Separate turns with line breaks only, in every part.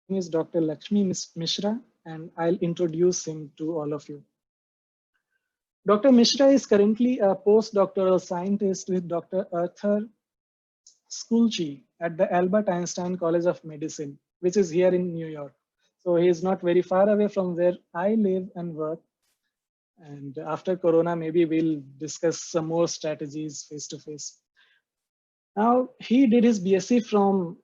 name is Dr. Laxmi Mishra, and I'll introduce him to all of you. Dr. Mishra is currently a postdoctoral scientist with Dr. Arthur Sculci at the Albert Einstein College of Medicine, which is here in New York. So he is not very far away from where I live and work. And after Corona, maybe we'll discuss some more strategies face to face. Now, he did his BSc from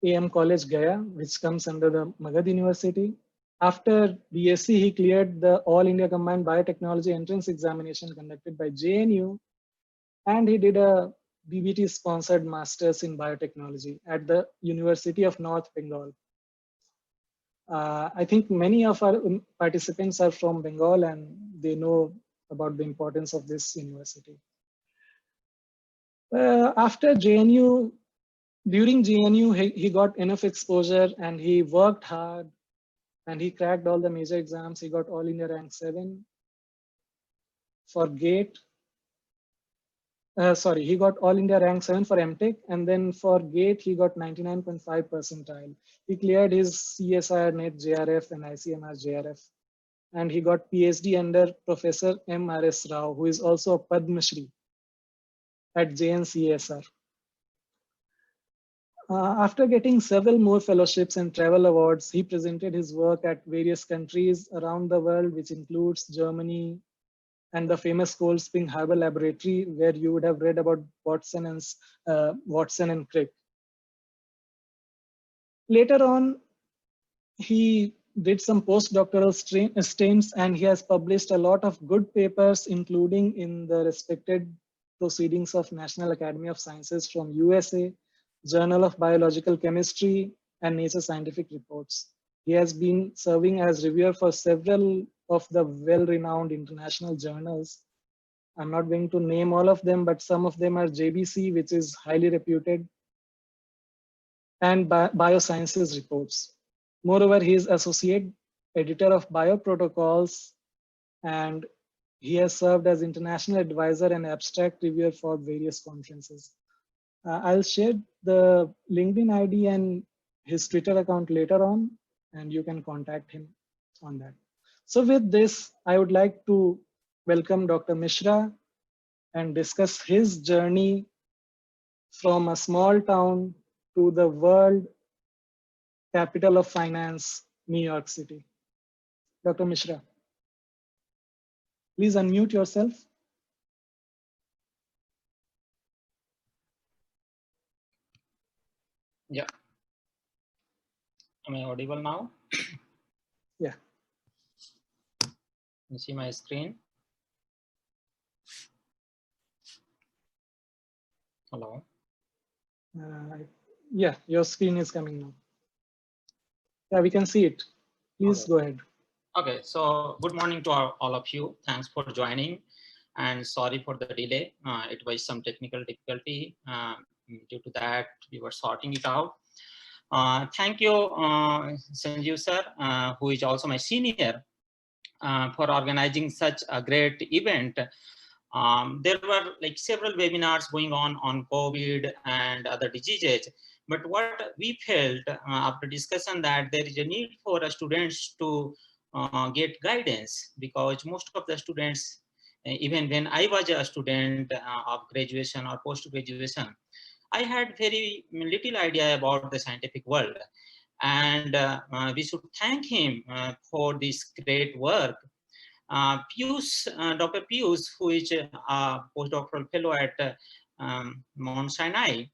AM College Gaya, which comes under the Magad University. After BSc, he cleared the All India Combined Biotechnology entrance examination conducted by JNU, and he did a BBT sponsored masters in biotechnology at the University of North Bengal. I think many of our participants are from Bengal and they know about the importance of this university. After JNU, during JNU, he got enough exposure and he worked hard and he cracked all the major exams. He got All India rank 7 for GATE. He got All India rank 7 for MTech, and then for GATE, he got 99.5 percentile. He cleared his CSIR NET JRF and ICMR JRF, and he got PhD under Professor M.R.S. Rao, who is also a Padma Shri at JNCSR. After getting several more fellowships and travel awards, he presented his work at various countries around the world, which includes Germany, and the famous Cold Spring Harbor Laboratory, where you would have read about Watson and Crick. Later on, he did some postdoctoral stints, and he has published a lot of good papers, including in the respected proceedings of National Academy of Sciences from USA, Journal of Biological Chemistry, and Nature Scientific Reports. He has been serving as reviewer for several of the well-renowned international journals. I'm not going to name all of them, but some of them are JBC, which is highly reputed, and Biosciences Reports. Moreover, he is associate editor of Bioprotocols, and he has served as international advisor and abstract reviewer for various conferences. I'll share the LinkedIn ID and his Twitter account later on, and you can contact him on that. So with this, I would like to welcome Dr. Mishra and discuss his journey from a small town to the world capital of finance, New York City. Dr. Mishra, please unmute yourself.
Yeah. Am I audible now?
Yeah.
You see my screen? Hello?
Yeah, your screen is coming now. Yeah, we can see it. Please
Okay.
Go ahead.
Okay, so good morning to all of you. Thanks for joining, and sorry for the delay. It was some technical difficulty. Due to that, we were sorting it out. Thank you, Sanjeev sir, who is also my senior, for organizing such a great event. There were like several webinars going on COVID and other diseases, but what we felt after discussion that there is a need for students to get guidance, because most of the students, even when I was a student of graduation or post-graduation, I had very little idea about the scientific world, and we should thank him for this great work. Piyush, Dr. Piyush, who is a postdoctoral fellow at Mount Sinai,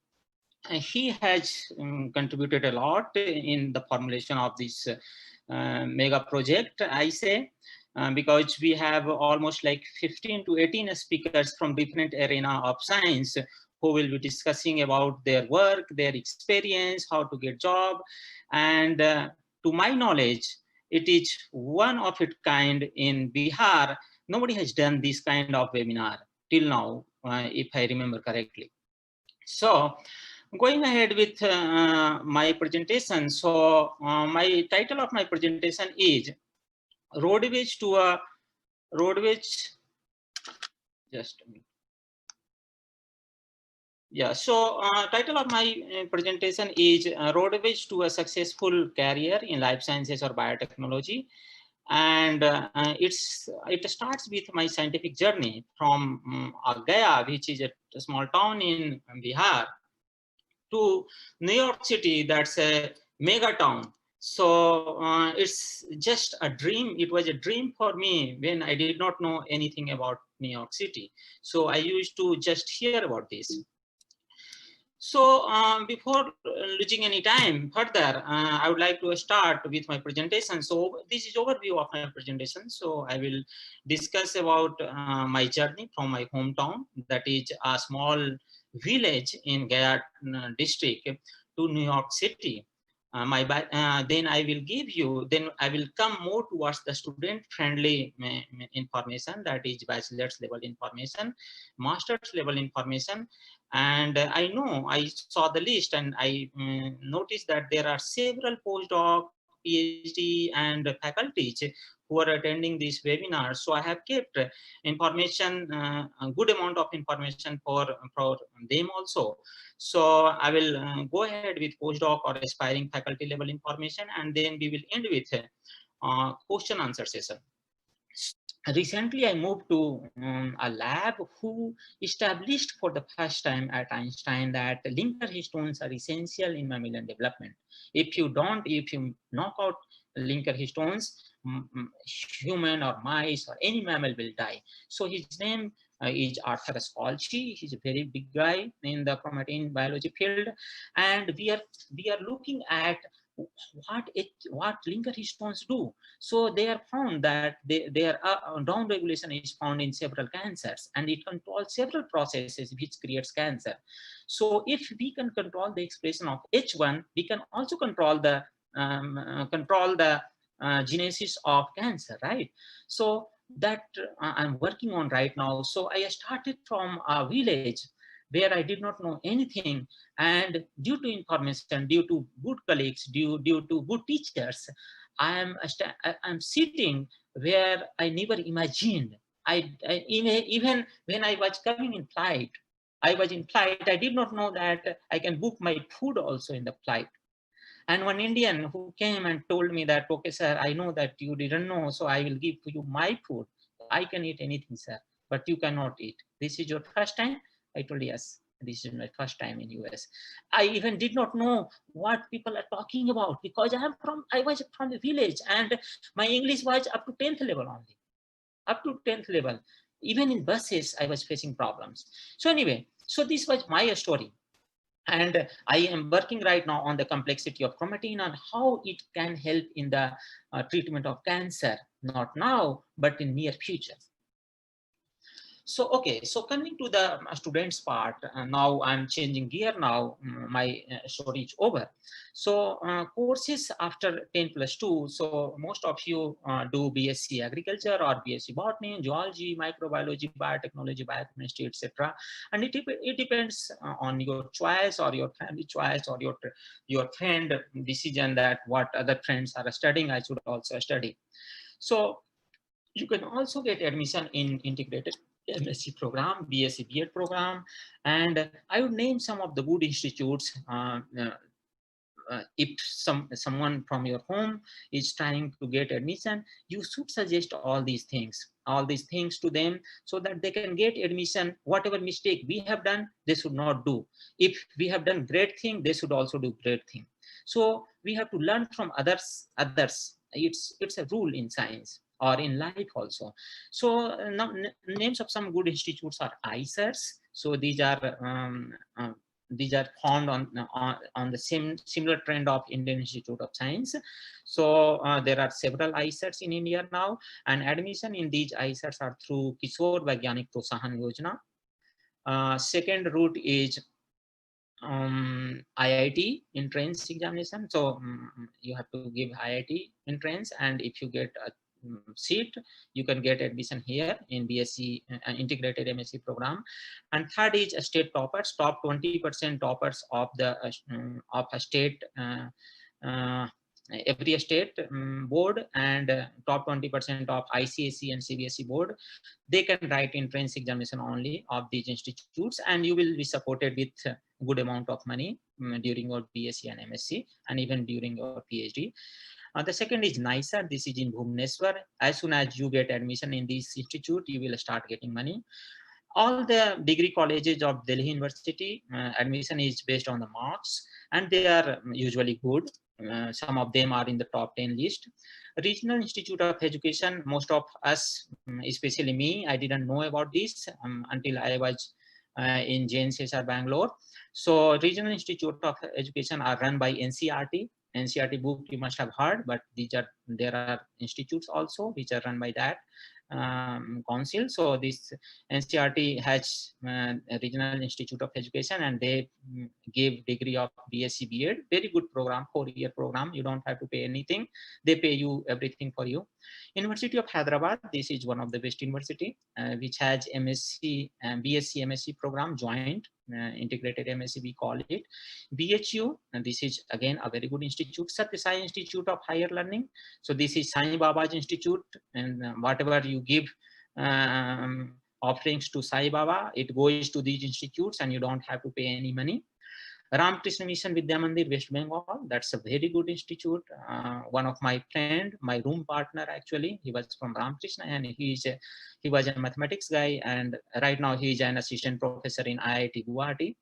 he has contributed a lot in the formulation of this mega project, I say, because we have almost like 15 to 18 speakers from different arena of science who will be discussing about their work, their experience, how to get job. And to my knowledge, it is one of its kind in Bihar. Nobody has done this kind of webinar till now, if I remember correctly. So going ahead with my presentation. So my title of my presentation is Roadways to a Roadways. Just a minute. Yeah, so title of my presentation is Roadways to a Successful Career in Life Sciences or Biotechnology. And it starts with my scientific journey from Gaya, which is a small town in Bihar, to New York City, that's a mega town. So it's just a dream. It was a dream for me when I did not know anything about New York City. So I used to just hear about this. So before losing any time further, I would like to start with my presentation. So this is overview of my presentation. So I will discuss about my journey from my hometown, that is a small village in Gaya district, to New York City. Then I will give you, then I will come more towards the student friendly information, that is bachelor's level information, master's level information. And I know I saw the list, and I noticed that there are several postdoc, PhD, and faculties who are attending these webinars. So I have kept information, a good amount of information for them also. So I will go ahead with postdoc or aspiring faculty level information, and then we will end with question answer session. Recently, I moved to a lab who established for the first time at Einstein that linker histones are essential in mammalian development. If you knock out linker histones, human or mice or any mammal will die. So his name is Arthur Scalchi. He's a very big guy in the chromatin biology field, and we are looking at what linker histones do. So they are found that their down regulation is found in several cancers, and it controls several processes which creates cancer. So if we can control the expression of H1, we can also control the genesis of cancer, right? So that I'm working on right now. So I started from a village where I did not know anything, and due to information, due to good colleagues, due to good teachers, I'm sitting where I never imagined. Even when I was coming in flight, I was in flight. I did not know that I can book my food also in the flight. And one Indian who came and told me that, okay, sir, I know that you didn't know, so I will give to you my food. I can eat anything, sir, but you cannot eat. This is your first time? I told, yes, this is my first time in US. I even did not know what people are talking about, because I was from a village, and my English was up to 10th level only, up to 10th level. Even in buses, I was facing problems. So anyway, so this was my story. And I am working right now on the complexity of chromatin and how it can help in the treatment of cancer, not now, but in near future. So, okay, so coming to the students part, now I'm changing gear now, my story is over. So courses after 10 plus 2, so most of you do BSc Agriculture or BSc Botany, Zoology, Microbiology, Biotechnology, Biochemistry, etc. And it depends on your choice or your family choice or your friend decision that what other friends are studying, I should also study. So you can also get admission in integrated M.Sc program, BSc B.Ed program, and I would name some of the good institutes. If someone from your home is trying to get admission, you should suggest all these things to them, so that they can get admission. Whatever mistake we have done, they should not do. If we have done great thing, they should also do great thing. So we have to learn from others. It's a rule in science or in life also. So now names of some good institutes are ICERs. So these are found on the similar trend of Indian Institute of Science. So there are several ICERs in India now, and admission in these ICERs are through Kishore Vaigyanik Prosahan Yojana. Second route is IIT entrance examination. So you have to give IIT entrance, and if you get a seat, you can get admission here in BSc integrated MSc program. And third is a state toppers, top 20% toppers of the of a state every state board and top 20% of ICSE and CBSE board, they can write entrance examination only of these institutes, and you will be supported with good amount of money during your BSc and MSc, and even during your PhD. The second is NISA. This is in Bhubaneswar. As soon as you get admission in this institute, you will start getting money. All the degree colleges of Delhi University, admission is based on the marks, and they are usually good. Some of them are in the top 10 list. Regional Institute of Education, most of us, especially me, I didn't know about this until I was in JNCSR Bangalore. So Regional Institute of Education are run by NCRT. NCRT book you must have heard, but there are institutes also which are run by that council. So this NCRT has a Regional Institute of Education, and they give degree of BSc B.Ed. Very good program, 4-year program. You don't have to pay anything. They pay you everything for you. University of Hyderabad, this is one of the best university which has MSc and BSc MSc program joint, integrated MSc we call it. BHU, and this is again a very good institute. Satya Sai Institute of Higher Learning. So this is Sai Baba's institute, and whatever you give offerings to Sai Baba, it goes to these institutes and you don't have to pay any money. Ramakrishna Mission Vidya Mandir, West Bengal, that's a very good institute. One of my friend, my room partner actually, he was from Ramakrishna, and he was a mathematics guy, and right now he is an assistant professor in IIT Guwahati.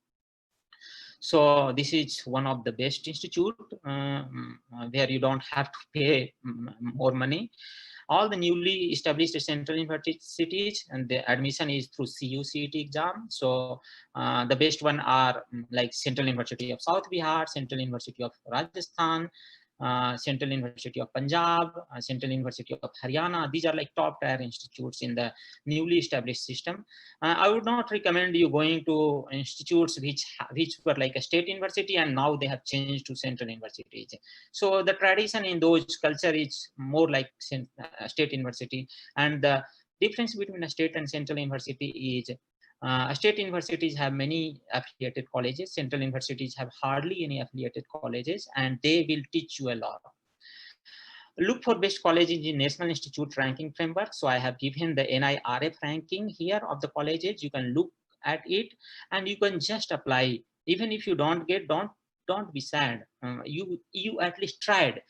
So this is one of the best institute where you don't have to pay more money. All the newly established central universities, and the admission is through CUCET exam. So the best one are like Central University of South Bihar, Central University of Rajasthan, Central University of Punjab, Central University of Haryana. These are like top tier institutes in the newly established system. I would not recommend you going to institutes which were like a state university and now they have changed to central universities. So the tradition in those culture is more like state university, and the difference between a state and central university is state universities have many affiliated colleges. Central universities have hardly any affiliated colleges, and they will teach you a lot. Look for best colleges in National Institute ranking framework. So I have given the NIRF ranking here of the colleges. You can look at it and you can just apply. Even if you don't get, don't be sad. You at least tried.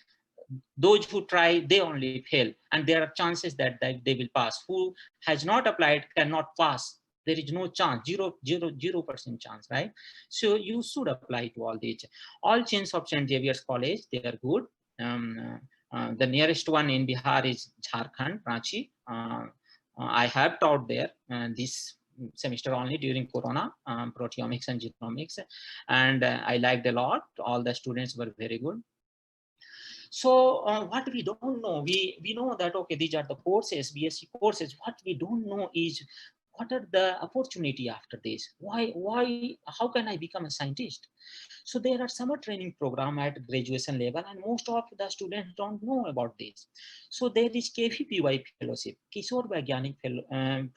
Those who try, they only fail, and there are chances that they will pass. Who has not applied cannot pass. There is no chance, 0% chance, right? So you should apply to all these. All chains of St. Xavier's College, they are good. The nearest one in Bihar is Jharkhand, Ranchi. I have taught there this semester only during Corona, proteomics and genomics, and I liked a lot. All the students were very good. So what we don't know, we know that, okay, these are the courses, BSc courses. What we don't know is what are the opportunity after this? How can I become a scientist? So there are summer training program at graduation level, and most of the students don't know about this. So there is KVPY fellowship, Kishore Vaigyanik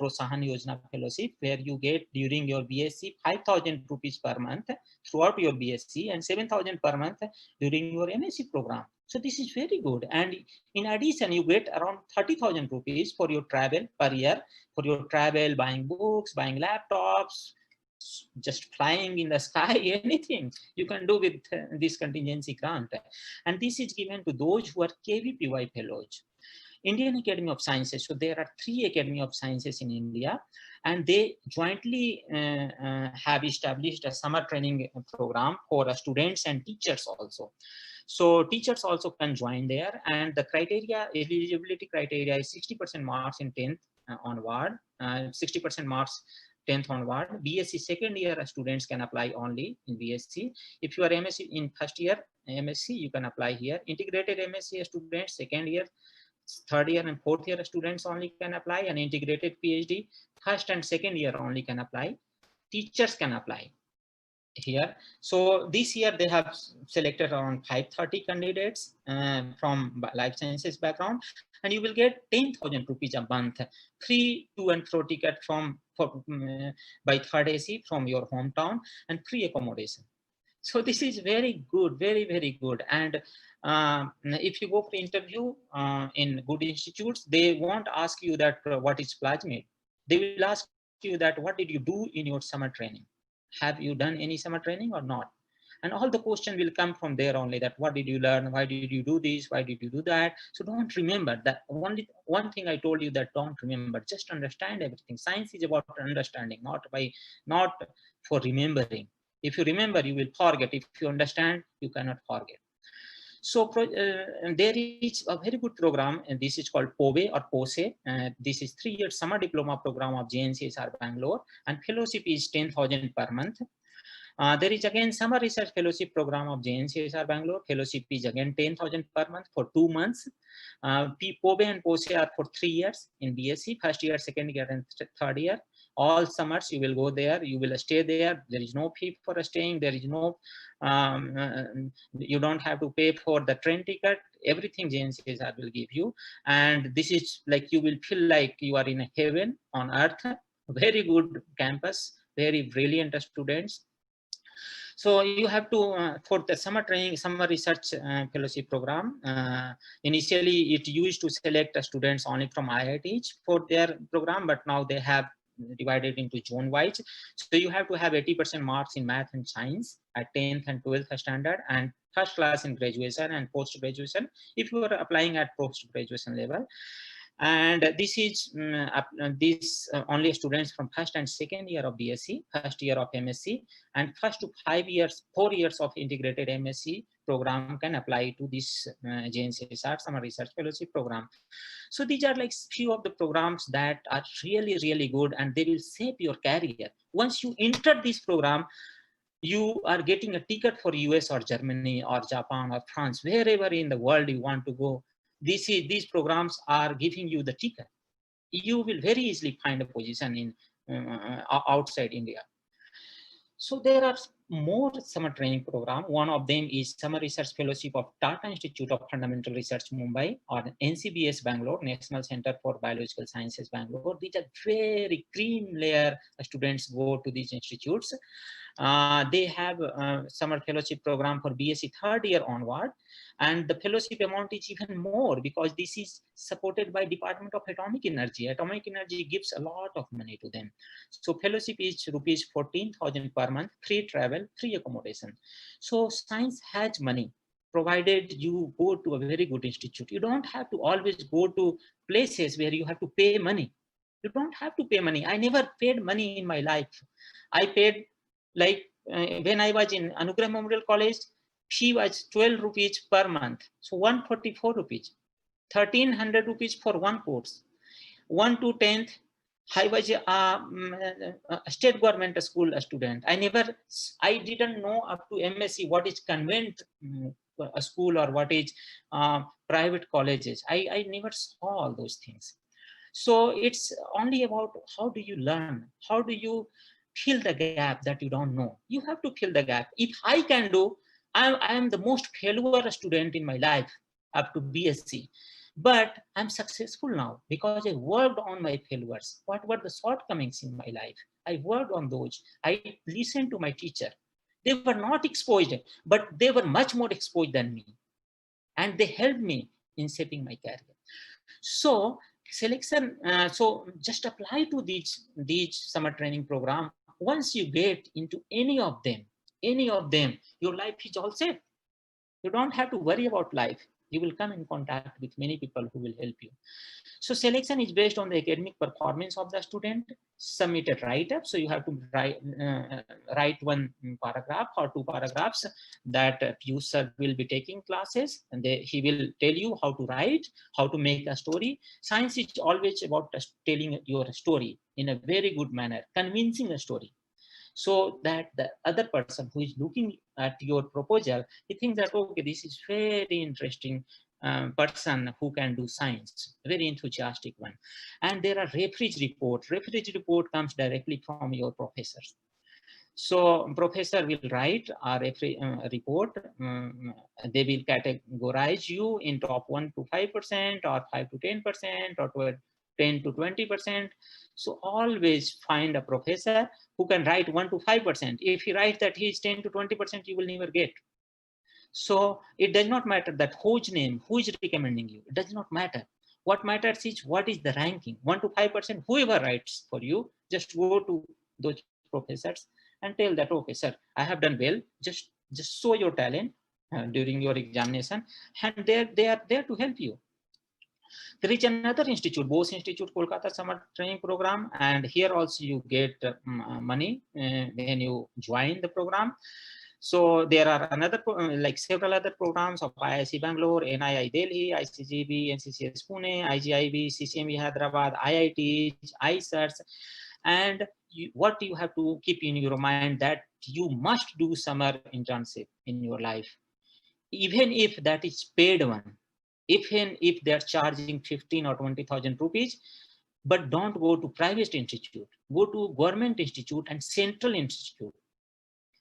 Prosahan Yojana fellowship, where you get during your BSc 5,000 rupees per month throughout your BSc and 7,000 per month during your MSc program. So this is very good. And in addition, you get around 30,000 rupees for your travel per year, for your travel, buying books, buying laptops, just flying in the sky, anything you can do with this contingency grant. And this is given to those who are KVPY fellows. Indian Academy of Sciences. So there are 3 Academy of Sciences in India, and they jointly have established a summer training program for students and teachers also. So teachers also can join there, and the criteria, eligibility criteria is 60% marks in 10th onward, 60% marks 10th onward. BSc second year students can apply only in BSc. If you are MSc in first year MSc, you can apply here. Integrated MSc students second year, third year and fourth year students only can apply, and integrated PhD first and second year only can apply. Teachers can apply here. So this year they have selected around 530 candidates from life sciences background, and you will get 10,000 rupees a month, free to and fro ticket by third AC from your hometown, and free accommodation. So this is very good, very, very good. And if you go for interview in good institutes, they won't ask you that what is plasmid. They will ask you that what did you do in your summer training? Have you done any summer training or not? And all the question will come from there only, that what did you learn? Why did you do this? Why did you do that? So don't remember that. Only one thing I told you, that don't remember, just understand everything. Science is about understanding, not for remembering. If you remember, you will forget. If you understand, you cannot forget. So there is a very good program, and this is called POBE or POSE. This is 3-year summer diploma program of JNCSR Bangalore, and fellowship is 10,000 per month. There is again summer research fellowship program of JNCSR Bangalore. Fellowship is again 10,000 per month for 2 months. POBE and POSE are for 3 years in BSc, first year, second year, and third year. All summers you will go there, you will stay there. There is no fee for staying. There is no, you don't have to pay for the train ticket. Everything JNCSR will give you. And this is like, you will feel like you are in a heaven on earth. Very good campus, very brilliant students. So you have to, for the summer training, summer research fellowship program, initially it used to select students only from IITs for their program, but now they have divided into zone wise. So you have to have 80% marks in math and science at 10th and 12th standard, and first class in graduation and post graduation if you are applying at post graduation level. And this is only students from first and second year of BSc, first year of MSc, and first to 4 years of integrated MSc program can apply to this JNCSR Summer Research Fellowship program. So these are like few of the programs that are really, really good, and they will shape your career. Once you enter this program, you are getting a ticket for US or Germany or Japan or France, wherever in the world you want to go. These programs are giving you the ticket. You will very easily find a position in outside India. So there are more summer training program. One of them is Summer Research Fellowship of Tata Institute of Fundamental Research, Mumbai, or NCBS Bangalore, National Center for Biological Sciences, Bangalore. These are very cream layer students go to these institutes. They have a summer fellowship program for BSc third year onward, and the fellowship amount is even more because this is supported by Department of Atomic Energy. Atomic Energy gives a lot of money to them. So fellowship is rupees 14,000 per month, free travel, free accommodation. So science has money, provided you go to a very good institute. You don't have to always go to places where you have to pay money. You don't have to pay money. I never paid money in my life. I paid, like when I was in Anugrah Memorial College, fee was 12 rupees per month. So 144 rupees, 1,300 rupees for one course. 1 to 10th, I was a state government school student. I didn't know up to MSc what is convent a school or what is private colleges. I never saw all those things. So it's only about how do you learn? How do you fill the gap that you don't know? You have to fill the gap. If I can do, I am the most failure student in my life up to BSc. But I'm successful now because I worked on my failures. What were the shortcomings in my life? I worked on those. I listened to my teacher. They were not exposed, but they were much more exposed than me. And they helped me in shaping my career. So selection, so just apply to these summer training program. Once you get into any of them, your life is all set. You don't have to worry about life. You will come in contact with many people who will help you. So selection is based on the academic performance of the student, submit a write-up. So you have to write one paragraph or two paragraphs that Piyush sir will be taking classes, and he will tell you how to write, how to make a story. Science is always about telling your story in a very good manner, convincing a story, so that the other person who is looking at your proposal, he thinks that, okay, this is very interesting person who can do science, very enthusiastic one. And there are referees report. Referees report comes directly from your professors. So professor will write a report. They will categorize you in top 1 to 5% or 5 to 10% or 10 to 20%. So always find a professor who can write 1 to 5%. If he writes that he is 10 to 20%, you will never get. So it does not matter that whose name, who is recommending you. It does not matter. What matters is what is the ranking. 1 to 5%, whoever writes for you, just go to those professors and tell that, okay, sir, I have done well. Just show your talent during your examination, and they are there to help you. There is another institute, Bose Institute, Kolkata Summer Training Program, and here also you get money when you join the program. So there are another like several other programs of IIC Bangalore, NII Delhi, ICGB, NCCS Pune, IGIB, CCME Hyderabad, IIT, iSearch, and what you have to keep in your mind that you must do summer internship in your life, even if that is paid one, even if they are charging 15 or 20,000 rupees. But don't go to private institute, go to government institute and central institute.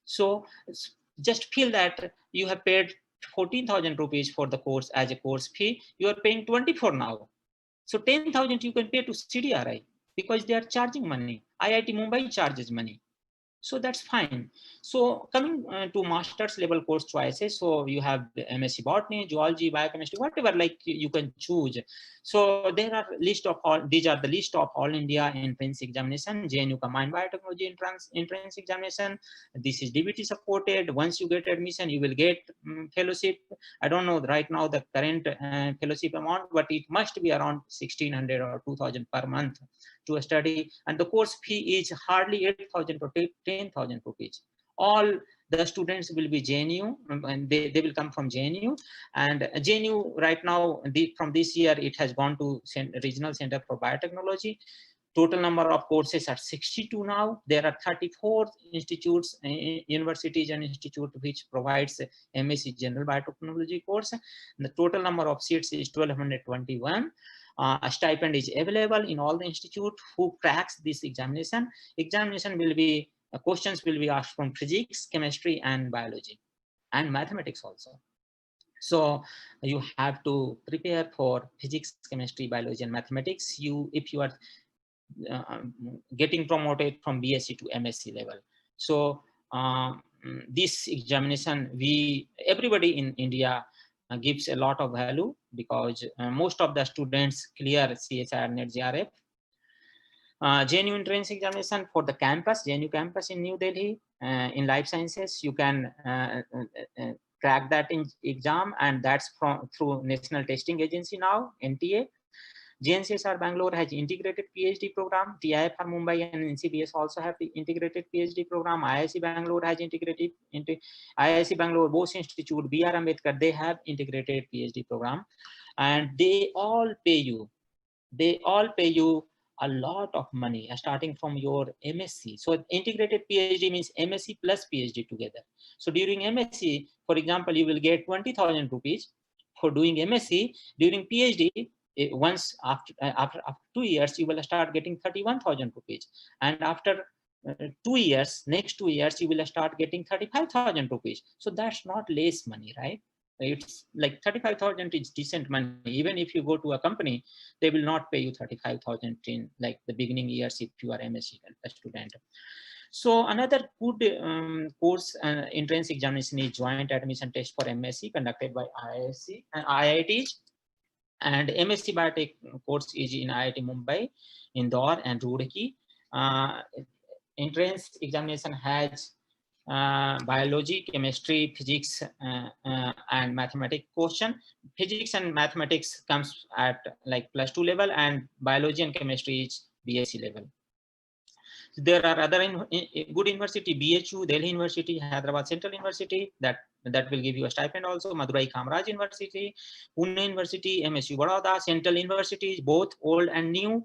So just feel that you have paid 14,000 rupees for the course as a course fee, you are paying 24 now. So 10,000 you can pay to CDRI because they are charging money. IIT Mumbai charges money. So that's fine. So coming to master's level course choices, so you have the M.Sc Botany, Zoology, Biochemistry, whatever like you can choose. So there are list of all, these are the list of all India entrance examination, JNU Combined Biotechnology entrance examination. This is DBT supported. Once you get admission, you will get fellowship. I don't know right now the current fellowship amount, but it must be around 1,600 or 2,000 per month to study, and the course fee is hardly 8,000 or 10,000 rupees. All the students will be JNU, and they will come from JNU, and JNU right now, from this year, it has gone to Regional Center for Biotechnology. Total number of courses are 62 now. There are 34 institutes, universities and institutes which provides M.Sc General Biotechnology course. And the total number of seats is 1,221. A stipend is available in all the institute who cracks this examination. Examination will be, questions will be asked from physics, chemistry, and biology, and mathematics also. So you have to prepare for physics, chemistry, biology, and mathematics. If you are getting promoted from BSc to MSc level. So this examination, everybody in India gives a lot of value because most of the students clear CSIR, NET, JRF. JNU entrance examination for the campus, JNU campus in New Delhi, in life sciences, you can crack that exam, and that's through National Testing Agency now, NTA. JNCSR Bangalore has integrated PhD program. TIFR Mumbai and NCBS also have the integrated PhD program. IIC Bangalore has integrated IIC Bangalore, Bose Institute, B.R. Ambedkar, they have integrated PhD program, and they all pay you. They all pay you a lot of money starting from your MSc. So integrated PhD means MSc plus PhD together. So during MSc, for example, you will get 20,000 rupees for doing MSc. During PhD, once after 2 years, you will start getting 31,000 rupees. And after 2 years, next 2 years, you will start getting 35,000 rupees. So that's not less money, right? It's like 35,000 is decent money. Even if you go to a company, they will not pay you 35,000 in like the beginning years if you are MSc student. So another good course entrance examination is joint admission test for MSc conducted by IISc and IITs. And MSc Biotech course is in IIT Mumbai, Indore, and Roorkee. Entrance examination has biology, chemistry, physics, and mathematics question. Physics and mathematics comes at like +2 level, and biology and chemistry is BSc level. There are other good university, BHU, Delhi University, Hyderabad Central University, that will give you a stipend also, Madurai Kamraj University, Pune University, MSU Baroda, Central Universities, both old and new.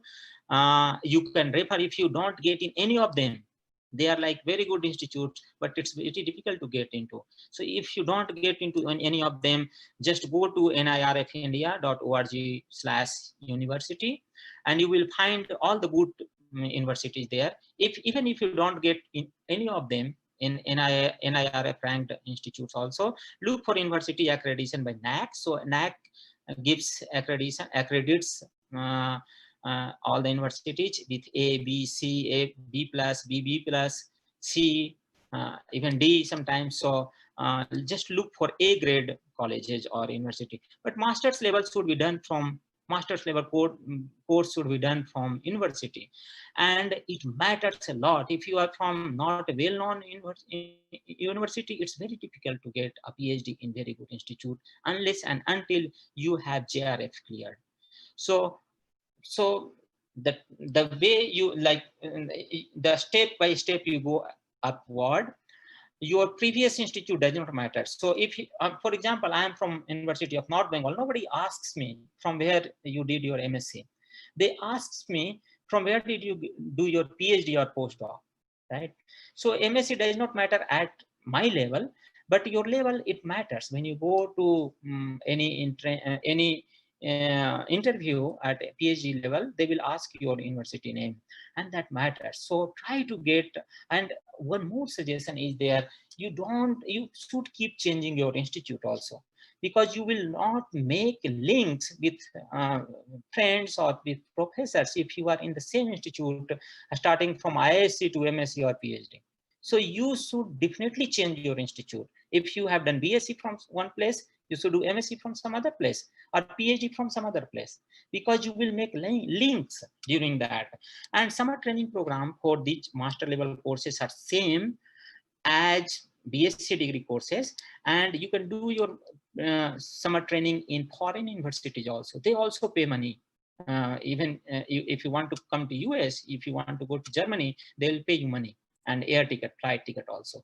You can refer if you don't get in any of them. They are like very good institutes, but it's very difficult to get into. So if you don't get into any of them, just go to nirfindia.org/university, and you will find all the good universities there. Even if you don't get in any of them, in NIRF ranked institutes also, look for university accreditation by NAC. So NAC gives accredits all the universities with A, B, C, A, B plus, B, B plus, C, even D sometimes. So just look for A grade colleges or university. But master's level should be done from master's level course should be done from university, and it matters a lot. If you are from not a well-known university, it's very difficult to get a PhD in very good institute unless and until you have JRF cleared. So the way you like the step by step you go upward, your previous institute does not matter. So if for example, I am from University of North Bengal, nobody asks me from where you did your MSc. They ask me from where did you do your PhD or postdoc, right? So MSc does not matter at my level, but your level, it matters. When you go to any interview at a PhD level, they will ask your university name, and that matters. So try to get, and one more suggestion is there, you should keep changing your institute also, because you will not make links with friends or with professors if you are in the same institute starting from ISc to MSc or PhD. So you should definitely change your institute. If you have done BSc from one place, you should do MSc from some other place, or PhD from some other place, because you will make links during that. And summer training program for these master level courses are same as BSc degree courses, and you can do your summer training in foreign universities also. They also pay money. Even if you want to come to US, if you want to go to Germany, they will pay you money, and air ticket, flight ticket also.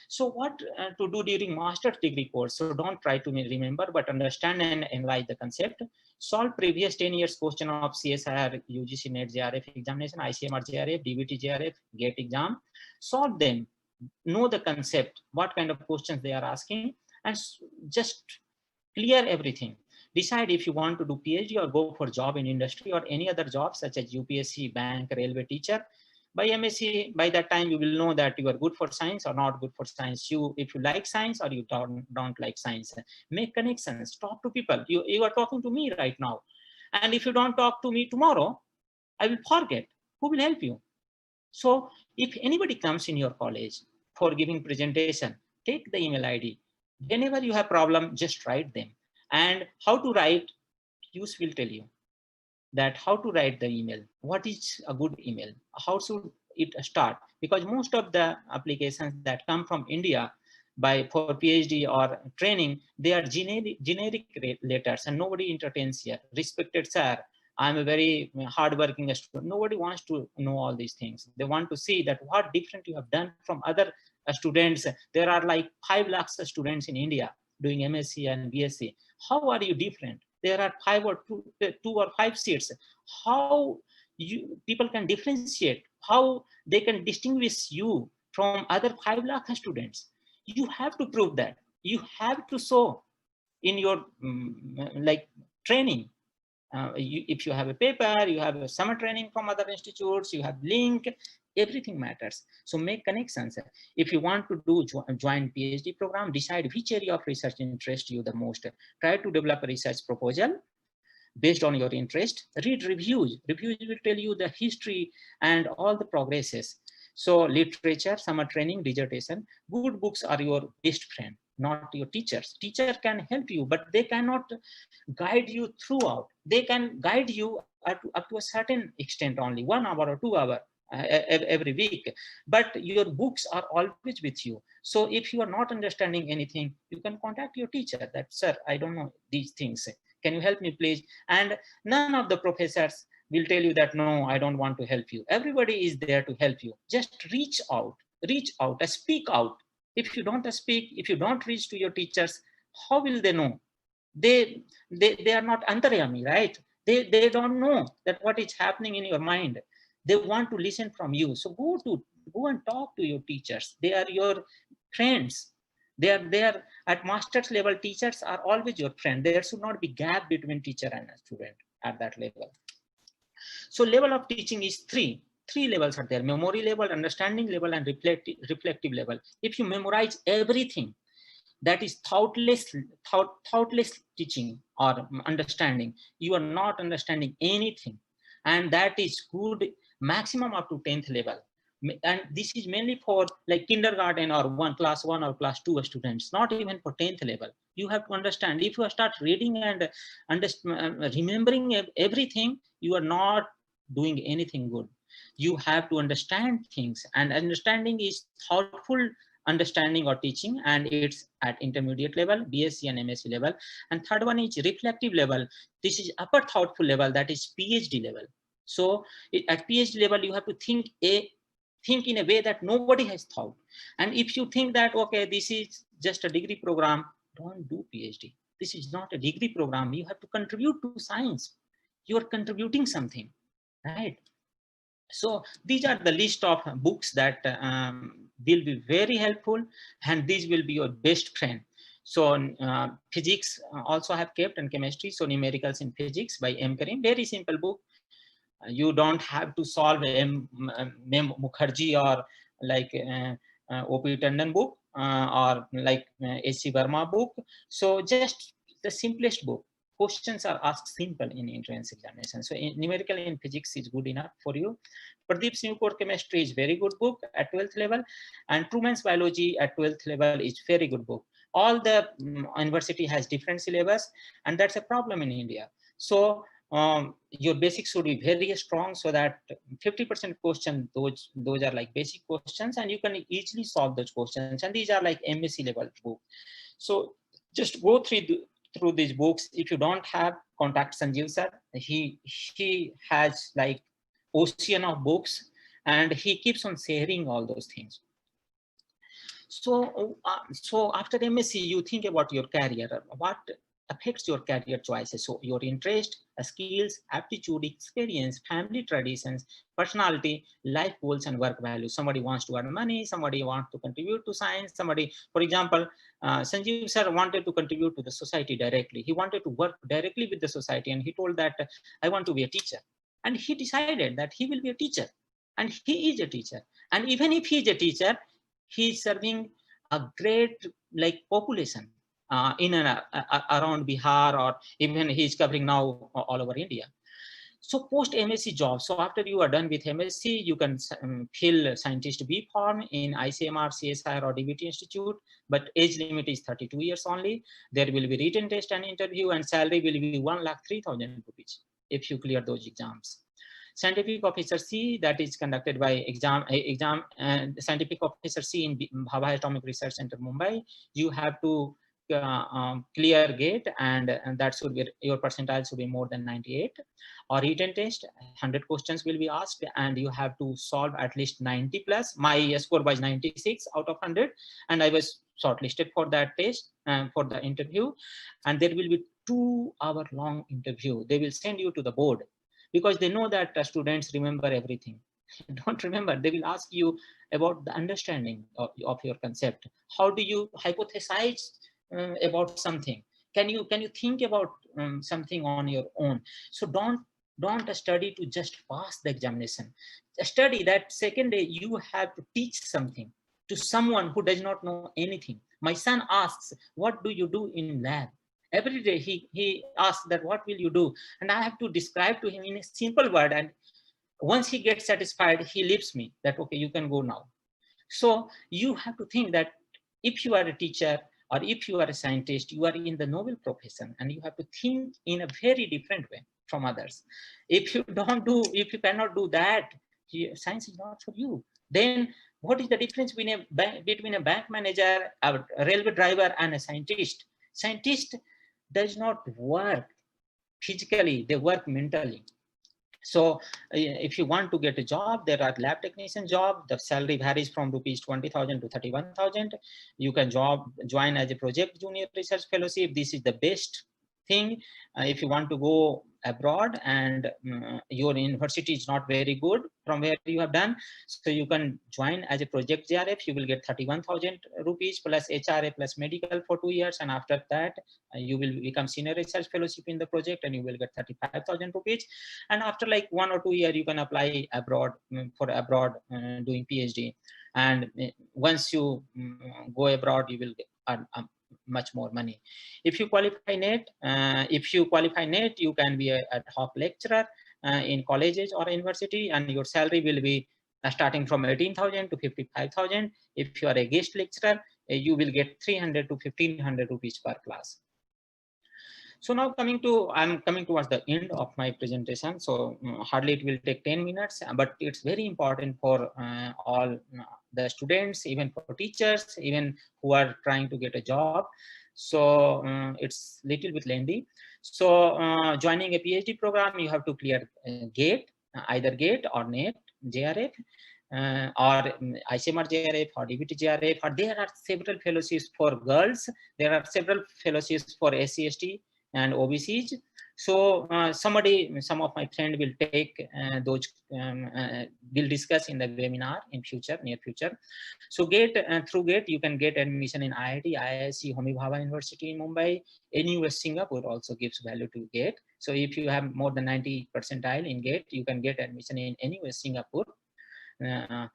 So what to do during master's degree course? So don't try to remember, but understand and analyze the concept. Solve previous 10 years question of CSIR, UGC NET JRF examination, ICMR JRF, DBT JRF, GATE exam. Solve them, know the concept, what kind of questions they are asking, and just clear everything. Decide if you want to do PhD or go for job in industry or any other job such as UPSC, bank, railway teacher. By MSc, by that time you will know that you are good for science or not good for science. If you like science or you don't like science, make connections, talk to people. You are talking to me right now, and if you don't talk to me tomorrow, I will forget. Who will help you? So if anybody comes in your college for giving presentation, take the email ID. Whenever you have problem, just write them. And how to write, Piyush will tell you that how to write the email. What is a good email? How should it start? Because most of the applications that come from India for PhD or training, they are generic letters, and nobody entertains here. Respected sir, I'm a very hardworking student. Nobody wants to know all these things. They want to see that what different you have done from other students. There are like 5 lakhs of students in India doing MSc and BSc. How are you different? There are 5 or 2 or 5 seats. How people can differentiate? How they can distinguish you from other 5 lakh students? You have to prove that. You have to show in your like training. If you have a paper, you have a summer training from other institutes, you have link, everything matters. So make connections. If you want to do join PhD program, decide which area of research interests you the most. Try to develop a research proposal based on your interest. Read reviews. Reviews will tell you the history and all the progresses. So literature, summer training, dissertation, good books are your best friend, not your teachers. Teacher can help you, but they cannot guide you throughout. They can guide you up to a certain extent only, 1 hour or 2 hours every week. But your books are always with you. So if you are not understanding anything, you can contact your teacher that, sir, I don't know these things. Can you help me, please? And none of the professors will tell you that, no, I don't want to help you. Everybody is there to help you. Just reach out, speak out. If you don't speak, if you don't reach to your teachers, how will they know? They are not antaryami, right? They don't know that what is happening in your mind. They want to listen from you. So go and talk to your teachers. They are your friends. They are there at master's level. Teachers are always your friend. There should not be gap between teacher and a student at that level. So level of teaching is three levels are there: memory level, understanding level, and reflective level. If you memorize everything, that is thoughtless teaching or understanding. You are not understanding anything. and that is good maximum up to 10th level. And this is mainly for like kindergarten or class 1 or class 2 students, not even for 10th level. You have to understand, if you start reading and remembering everything, you are not doing anything good. You have to understand things, and understanding is thoughtful understanding or teaching, and it's at intermediate level, BSc and MSc level. And third one is reflective level. This is upper thoughtful level, that is PhD level. So at PhD level, you have to think in a way that nobody has thought. And if you think that, okay, this is just a degree program, don't do PhD. This is not a degree program. You have to contribute to science. You are contributing something, right? So these are the list of books that will be very helpful, and these will be your best friend. So physics also have kept, and chemistry. So numericals in physics by M. Karim, very simple book. You don't have to solve M. Mukherjee or like O.P. Tandon book or like H.C. Verma book. So just the simplest book. Questions are asked simple in entrance examination. So numerical in physics is good enough for you. Pradeep's New Core Chemistry is very good book at 12th level, and Truman's Biology at 12th level is very good book. All the university has different syllabus, and that's a problem in India. So your basics should be very strong, so that 50% question, those are like basic questions, and you can easily solve those questions. And these are like M.Sc level book. So just go through these books. If you don't have, contact Sanjeev sir. He has like ocean of books, and he keeps on sharing all those things. So so after MSc, you think about your career. What affects your career choices? So your interest, skills, aptitude, experience, family traditions, personality, life goals, and work values. Somebody wants to earn money, somebody wants to contribute to science, somebody, for example, Sanjeev sir wanted to contribute to the society directly. He wanted to work directly with the society, and he told that I want to be a teacher. And he decided that he will be a teacher, and he is a teacher. And even if he is a teacher, he is serving a great like population in and around Bihar, or even he is covering now all over India. So post MSc job. So after you are done with MSc, you can fill scientist B form in ICMR, CSIR, or DBT Institute, but age limit is 32 years only. There will be written test and interview, and salary will be 1,03,000 rupees if you clear those exams. Scientific Officer C, that is conducted by Scientific Officer C in Bhabha Atomic Research Center, Mumbai. You have to clear gate, and that should be, your percentile should be more than 98. Or written test, 100 questions will be asked, and you have to solve at least 90 plus. My score was 96 out of 100, and I was shortlisted for that test for the interview. And there will be 2-hour long interview. They will send you to the board, because they know that students remember everything. Don't remember. They will ask you about the understanding of your concept. How do you hypothesize about something? Can you think about something on your own? So don't study to just pass the examination. Study that second day you have to teach something to someone who does not know anything. My son asks, what do you do in lab? Every day he asks that, what will you do? And I have to describe to him in a simple word, and once he gets satisfied, he leaves me that, okay, you can go now. So you have to think that if you are a teacher or if you are a scientist, you are in the noble profession, and you have to think in a very different way from others. If you cannot do that, science is not for you. Then what is the difference between a bank manager, a railway driver, and a scientist? Scientist does not work physically, they work mentally. So if you want to get a job, there are lab technician job. The salary varies from rupees 20,000 to 31,000. You can join as a project junior research fellowship. This is the best thing. If you want to go abroad and your university is not very good from where you have done, so you can join as a project JRF. You will get 31,000 rupees plus HRA plus medical for 2 years, and after that you will become senior research fellowship in the project, and you will get 35,000 rupees. And after like 1 or 2 years, you can apply abroad for doing PhD. And once you go abroad, you will earn much more money. If you qualify NET, you can be an ad hoc lecturer, in colleges or university, and your salary will be starting from 18,000 to 55,000. If you are a guest lecturer, you will get 300 to 1,500 rupees per class. So now I'm coming towards the end of my presentation. So hardly it will take 10 minutes, but it's very important for all the students, even for teachers, even who are trying to get a job. So it's little bit lengthy. So joining a PhD program, you have to clear GATE, either GATE or NET, JRF. Or ICMR JRF or DBT JRF, or there are several fellowships for girls. There are several fellowships for SC/ST and OBCs. So some of my friends will take those, will discuss in the webinar in future, near future. So through GATE, you can get admission in IIT, IISc, Homi Bhabha University in Mumbai. NUS Singapore also gives value to GATE. So if you have more than 90 percentile in GATE, you can get admission in NUS Singapore. And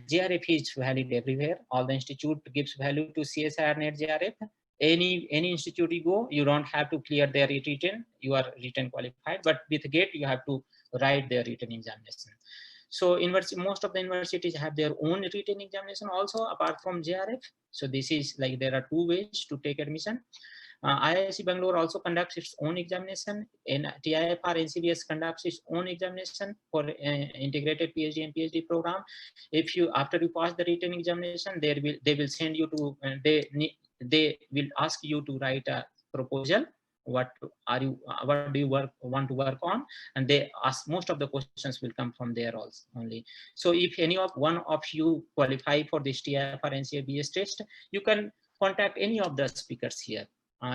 JRF is valid everywhere. All the institute gives value to CSIR net JRF. Any institute you go, you don't have to clear their written, you are written qualified, but with GATE you have to write their written examination. So most of the universities have their own written examination also apart from JRF. So this is like, there are two ways to take admission. IISc Bangalore also conducts its own examination, and TIFR NCBS conducts its own examination for integrated PhD and PhD program. If you, after you pass the written examination, they will send you to, they will ask you to write a proposal. What do you want to work on? And they ask, most of the questions will come from there also only. So if one of you qualify for this TIFR NCBS test, you can contact any of the speakers here.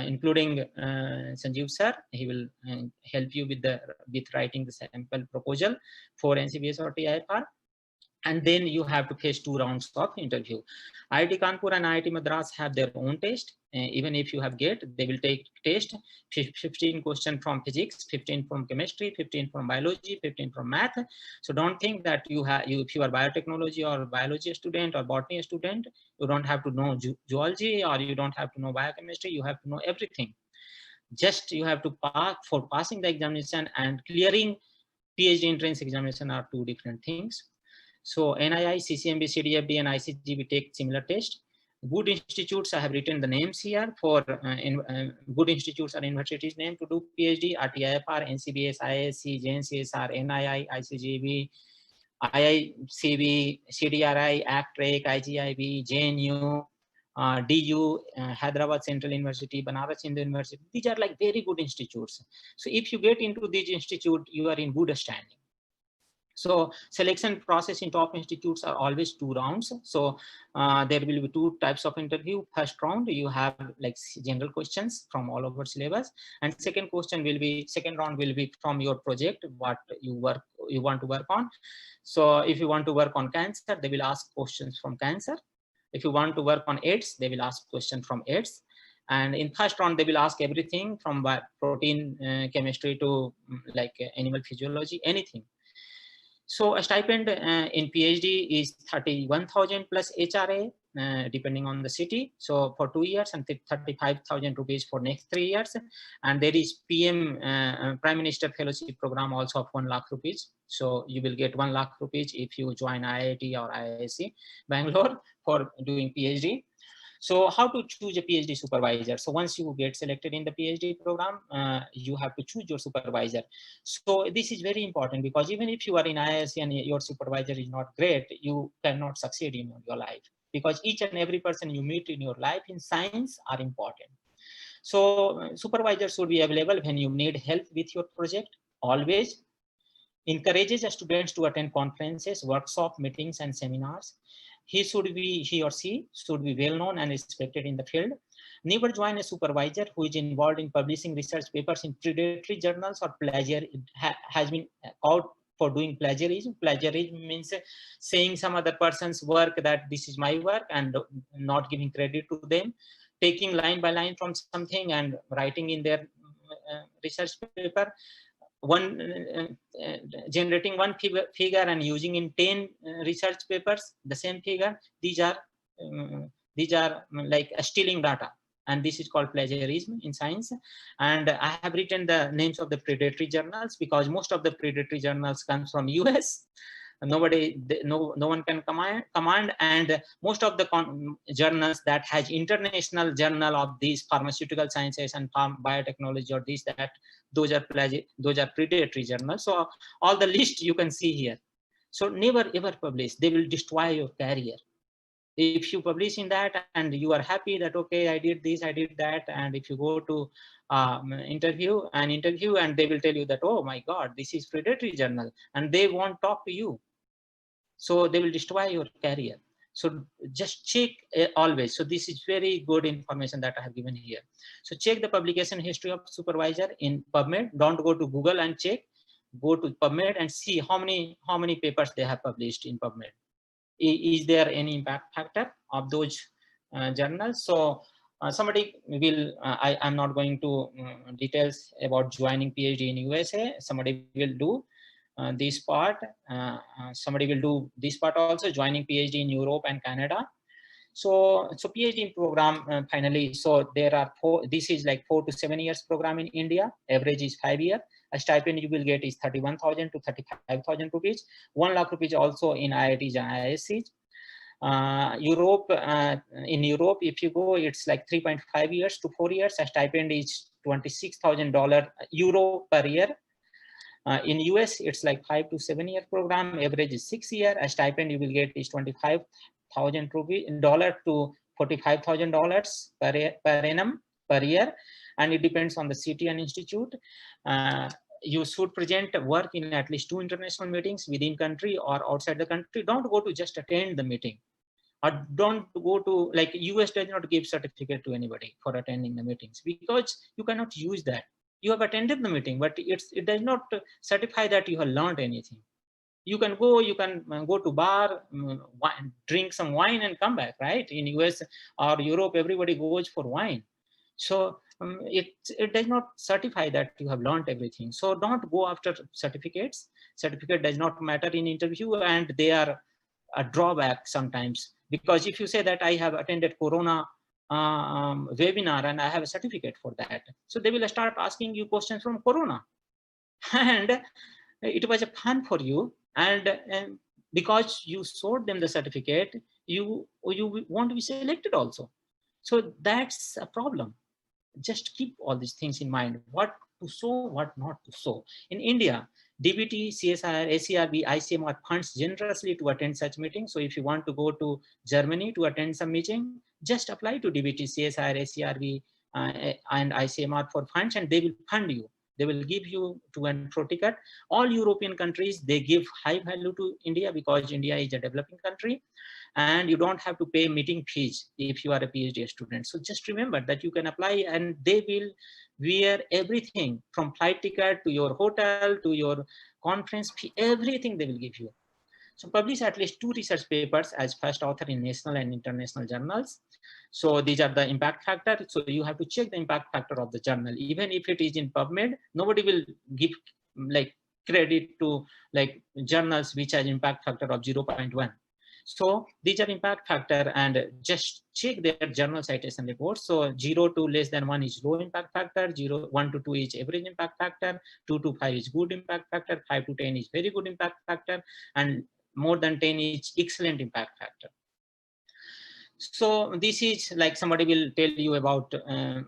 Including Sanjeev sir, he will help you with writing the sample proposal for NCBS or TIFR, and then you have to face 2 rounds of interview. IIT Kanpur and IIT Madras have their own test. Even if you have GATE, they will take test, 15 questions from physics, 15 from chemistry, 15 from biology, 15 from math. So don't think that if you are biotechnology or biology student or botany student, you don't have to know zoology, or you don't have to know biochemistry. You have to know everything. Just you have to pass. For passing the examination and clearing PhD entrance examination are 2 different things. So NII, CCMB, CDFD, and ICGB take similar test. Good institutes, I have written the names here for good institutes or universities name to do PhD: TIFR, NCBS, IISc, JNCSR, NII, ICGB, IICB, CDRI, ACTREC, IGIB, JNU, DU, Hyderabad Central University, Banaras Hindu University. These are like very good institutes. So if you get into these institutes, you are in good standing. So selection process in top institutes are always 2 rounds. So there will be 2 types of interview. First round, you have like general questions from all over syllabus, and second round will be from your project, what you want to work on. So if you want to work on cancer, they will ask questions from cancer. If you want to work on AIDS, they will ask questions from AIDS. And in first round, they will ask everything from protein chemistry to like animal physiology, anything. So a stipend in PhD is 31,000 plus HRA, depending on the city. So for 2 years, and 35,000 rupees for next 3 years. And there is PM Prime Minister Fellowship Program also of 1 lakh rupees. So you will get 1 lakh rupees if you join IIT or IISc Bangalore for doing PhD. So how to choose a PhD supervisor? So once you get selected in the PhD program, you have to choose your supervisor. So this is very important, because even if you are in IISc and your supervisor is not great, you cannot succeed in your life, because each and every person you meet in your life in science are important. So supervisors should be available when you need help with your project. Always encourages students to attend conferences, workshops, meetings, and seminars. He or she should be well known and respected in the field. Never join a supervisor who is involved in publishing research papers in predatory journals or has been caught for doing plagiarism. Plagiarism means saying some other person's work that this is my work and not giving credit to them, taking line by line from something and writing in their research paper. Generating one figure and using in 10 research papers the same figure. These are like stealing data, and this is called plagiarism in science. And I have written the names of the predatory journals because most of the predatory journals comes from US. No one can command, and most of the journals that has international journal of these pharmaceutical sciences and biotechnology or this that, those are predatory journals. So all the list you can see here. So never ever publish, they will destroy your career. If you publish in that and you are happy that okay, I did this, I did that, and if you go to interview and they will tell you that, oh my god, this is predatory journal, and they won't talk to you, so they will destroy your career. So just check always. So this is very good information that I have given here. So check the publication history of supervisor in PubMed. Don't go to Google and check, go to PubMed and see how many papers they have published in PubMed. Is there any impact factor of those journals? So somebody will, I'm not going to details about joining PhD in USA. Somebody will do this part. Somebody will do this part also, joining PhD in Europe and Canada. So PhD program finally. So there are this is like 4 to 7 years program in India. Average is 5 years. A stipend you will get is 31,000 to 35,000 rupees. 1 lakh rupees also in IITs and ISCs. In Europe, if you go, it's like 3.5 years to 4 years. A stipend is $26,000 euro per year. In US, it's like 5 to 7 year program. Average is 6 years. A stipend you will get is $25,000 to $45,000 per annum per year, and it depends on the city and institute. You should present work in at least 2 international meetings within country or outside the country. Don't go to just attend the meeting, or don't go to, like, US does not give certificate to anybody for attending the meetings because you cannot use that. You have attended the meeting, but it does not certify that you have learned anything. You can go to bar, drink some wine and come back, right? In US or Europe, everybody goes for wine. So it does not certify that you have learned everything. So don't go after certificates. Certificate does not matter in interview, and they are a drawback sometimes, because if you say that I have attended Corona webinar and I have a certificate for that, so they will start asking you questions from Corona, and it was a fun for you, and because you showed them the certificate, you want to be selected also. So that's a problem. Just keep all these things in mind, what to show, what not to show. In India, DBT, CSIR, ACRB, ICMR funds generously to attend such meetings. So if you want to go to Germany to attend some meeting, just apply to DBT, CSIR, ACRB, and ICMR for funds, and they will fund you. They will give you to and fro ticket. All European countries, they give high value to India because India is a developing country, and you don't have to pay meeting fees if you are a PhD student. So just remember that you can apply, and they will wear everything from flight ticket to your hotel to your conference fee, everything they will give you. So publish at least 2 research papers as first author in national and international journals. So these are the impact factor. So you have to check the impact factor of the journal. Even if it is in PubMed, nobody will give like credit to like journals which has impact factor of 0.1. So these are impact factor, and just check their journal citation reports. So 0 to less than 1 is low impact factor, 1 to 2 is average impact factor, 2 to 5 is good impact factor, 5 to 10 is very good impact factor, and more than 10 is excellent impact factor. So this is like somebody will tell you about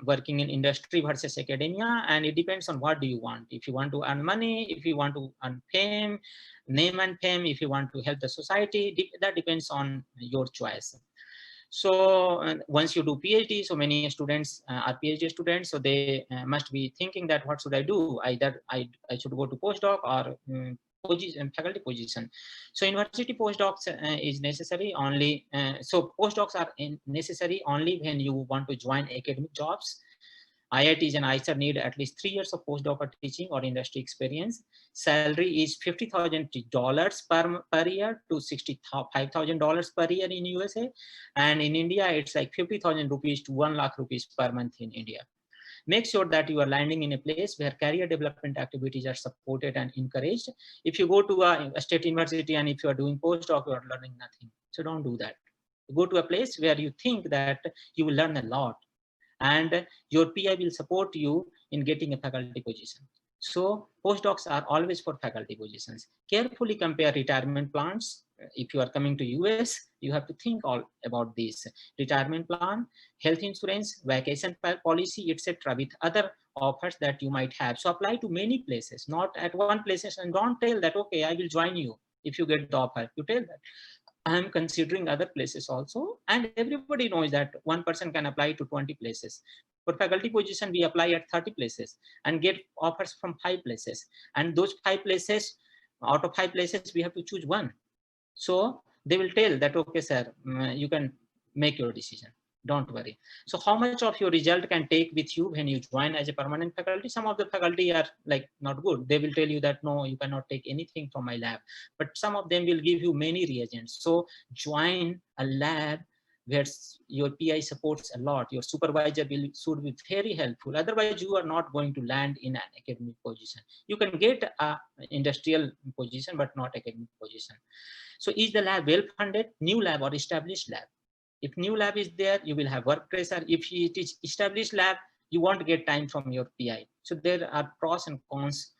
working in industry versus academia, and it depends on what do you want. If you want to earn money, if you want to earn fame, name and fame, if you want to help the society, that depends on your choice. So once you do PhD, so many students are PhD students, so they must be thinking that what should I do? Either I should go to postdoc or faculty position. So university postdocs is necessary only. So postdocs are necessary only when you want to join academic jobs. IITs and ISR need at least 3 years of postdoc teaching or industry experience. Salary is $50,000 per year to $65,000 per year in USA. And in India, it's like 50,000 rupees to 1 lakh rupees per month in India. Make sure that you are landing in a place where career development activities are supported and encouraged. If you go to a state university and if you are doing postdoc, you are learning nothing. So don't do that. Go to a place where you think that you will learn a lot. and your PI will support you in getting a faculty position. So postdocs are always for faculty positions. Carefully compare retirement plans. If you are coming to US, you have to think all about this retirement plan, health insurance, vacation policy, etc. with other offers that you might have. So apply to many places, not at one place, and don't tell that, okay, I will join you if you get the offer. You tell that I am considering other places also, and everybody knows that one person can apply to 20 places. For faculty position, we apply at 30 places and get offers from 5 places. And those 5 places, out of 5 places, we have to choose one. So they will tell that, okay, sir, you can make your decision. Don't worry. So how much of your result can take with you when you join as a permanent faculty? Some of the faculty are like not good. They will tell you that, no, you cannot take anything from my lab. But some of them will give you many reagents. So join a lab where your PI supports a lot. Your supervisor should be very helpful. Otherwise, you are not going to land in an academic position. You can get an industrial position, but not academic position. So is the lab well funded, new lab or established lab? If new lab is there, you will have work pressure. If it is established lab, you won't get time from your PI. So there are pros and cons.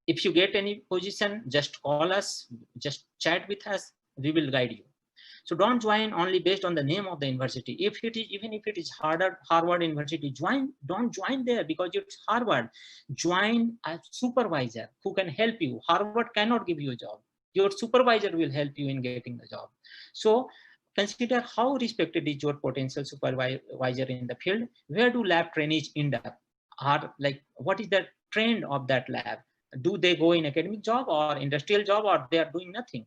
If you get any position, just call us, just chat with us, we will guide you. So don't join only based on the name of the university. If it is, even if it is Harvard University, don't join there because it's Harvard. Join a supervisor who can help you. Harvard cannot give you a job. Your supervisor will help you in getting the job. So consider how respected is your potential supervisor in the field. Where do lab trainees end up? Are like, what is the trend of that lab? Do they go in academic job or industrial job, or they are doing nothing?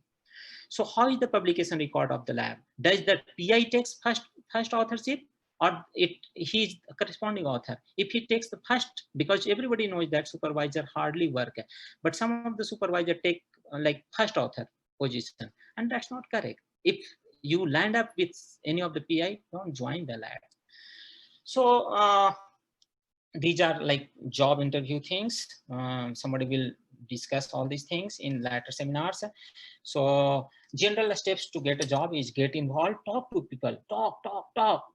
So how is the publication record of the lab? Does the PI takes first authorship, or he's a corresponding author? If he takes the first, because everybody knows that supervisor hardly work, but some of the supervisor take like first author position, and that's not correct. If you land up with any of the PI, don't join the lab. So these are like job interview things. Somebody will discuss all these things in later seminars. So general steps to get a job is get involved, talk to people, talk.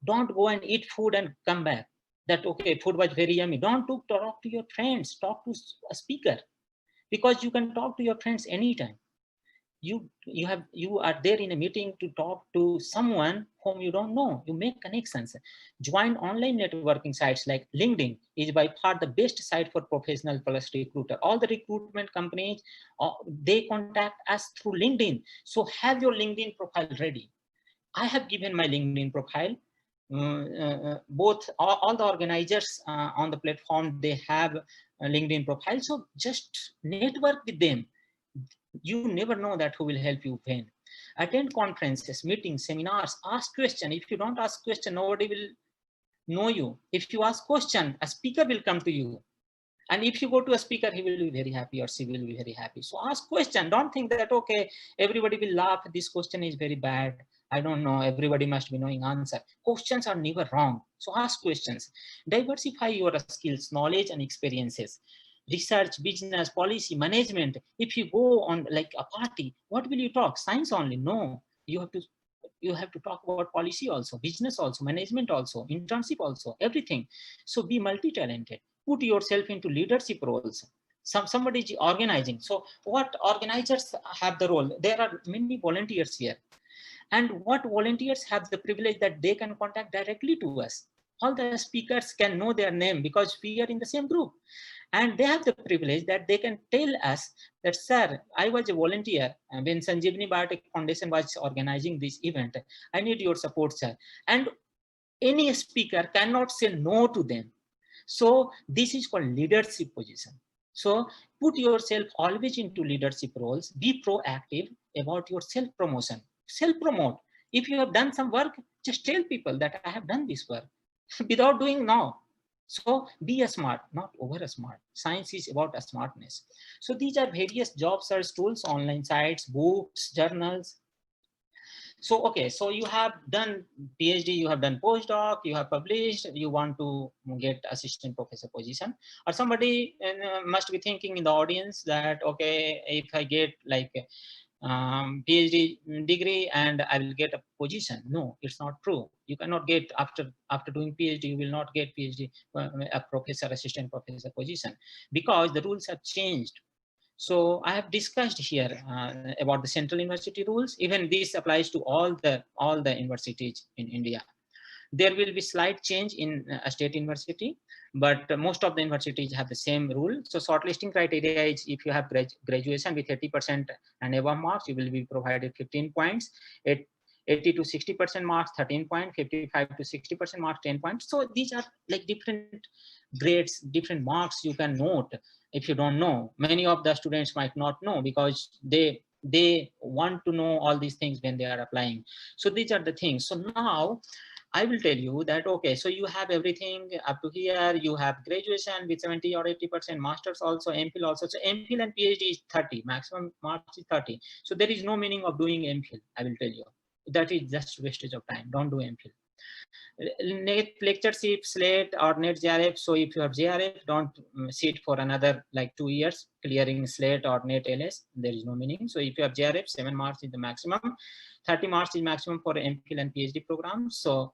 Don't go and eat food and come back. That, okay, food was very yummy. Don't talk to your friends, talk to a speaker, because you can talk to your friends anytime. You are there in a meeting to talk to someone whom you don't know. You make connections. Join online networking sites like LinkedIn is by far the best site for professional plus recruiter. All the recruitment companies, they contact us through LinkedIn. So have your LinkedIn profile ready. I have given my LinkedIn profile. Both all the organizers on the platform, they have a LinkedIn profile. So just network with them. You never know that who will help you when. Attend conferences, meetings, seminars, ask questions. If you don't ask questions, nobody will know you. If you ask question, a speaker will come to you. And if you go to a speaker, he will be very happy or she will be very happy. So ask question. Don't think that, okay, everybody will laugh. This question is very bad. I don't know. Everybody must be knowing answer. Questions are never wrong. So ask questions. Diversify your skills, knowledge, and experiences. Research, business, policy, management. If you go on like a party, what will you talk? Science only? No. You have to talk about policy also, business also, management also, internship also, everything. So be multi-talented. Put yourself into leadership roles. Somebody is organizing. So what organizers have the role? There are many volunteers here. And what volunteers have the privilege that they can contact directly to us. All the speakers can know their name because we are in the same group. And they have the privilege that they can tell us that, sir, I was a volunteer when Sanjeevani Biotech Foundation was organizing this event. I need your support, sir. And any speaker cannot say no to them. So this is called leadership position. So put yourself always into leadership roles. Be proactive about your self-promotion. Self-promote. If you have done some work, just tell people that I have done this work without doing now. So be a smart, not over a smart. Science is about a smartness. So these are various job search tools, online sites, books, journals. So, okay, so you have done PhD, you have done postdoc, you have published, you want to get assistant professor position, or somebody must be thinking in the audience that, okay, if I get like PhD degree and I will get a position. No, it's not true. You cannot get after doing PhD, you will not get PhD, a professor, assistant professor position, because the rules have changed. So I have discussed here about the central university rules. Even this applies to all the universities in India. There will be slight change in a state university, but most of the universities have the same rule. So shortlisting criteria is if you have graduation with 80% and above marks, you will be provided 15 points. 80 to 60% marks, 13 points, 55 to 60% marks, 10 points. So these are like different grades, different marks you can note if you don't know. Many of the students might not know because they want to know all these things when they are applying. So these are the things. So now I will tell you that, okay, so you have everything up to here. You have graduation with 70 or 80%, masters also, MPhil also. So MPhil and PhD is 30, maximum marks is 30. So there is no meaning of doing MPhil, I will tell you. That is just wastage of time. Don't do MPhil. Net lectureship, slate or net JRF. So if you have JRF, don't sit for another like 2 years clearing slate or net LS. There is no meaning. So if you have JRF, 7 marks is the maximum. 30 marks is maximum for MPhil and PhD programs. So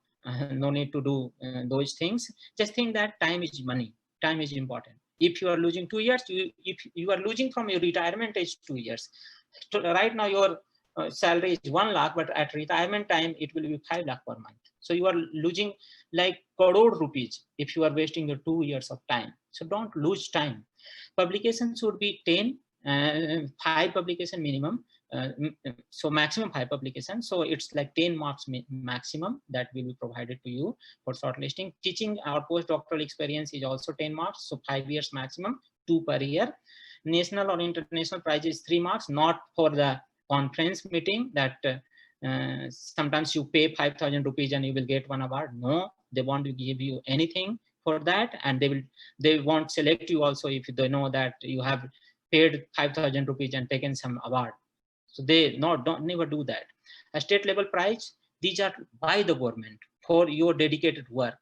no need to do those things. Just think that time is money. Time is important. If you are losing 2 years, if you are losing from your retirement age 2 years. So right now your salary is 1 lakh, but at retirement time it will be 5 lakh per month. So you are losing like crore rupees if you are wasting your 2 years of time. So don't lose time. Publications should be 10, 5 publication minimum. So maximum 5 publications. So it's like 10 marks maximum that will be provided to you for shortlisting. Teaching or postdoctoral experience is also 10 marks. So 5 years maximum, 2 per year. National or international prize is 3 marks, not for the conference meeting that sometimes you pay 5,000 rupees and you will get 1 award. No, they want to give you anything for that, and they won't select you also if they know that you have paid 5,000 rupees and taken some award. So they don't never do that. A state level prize, these are by the government for your dedicated work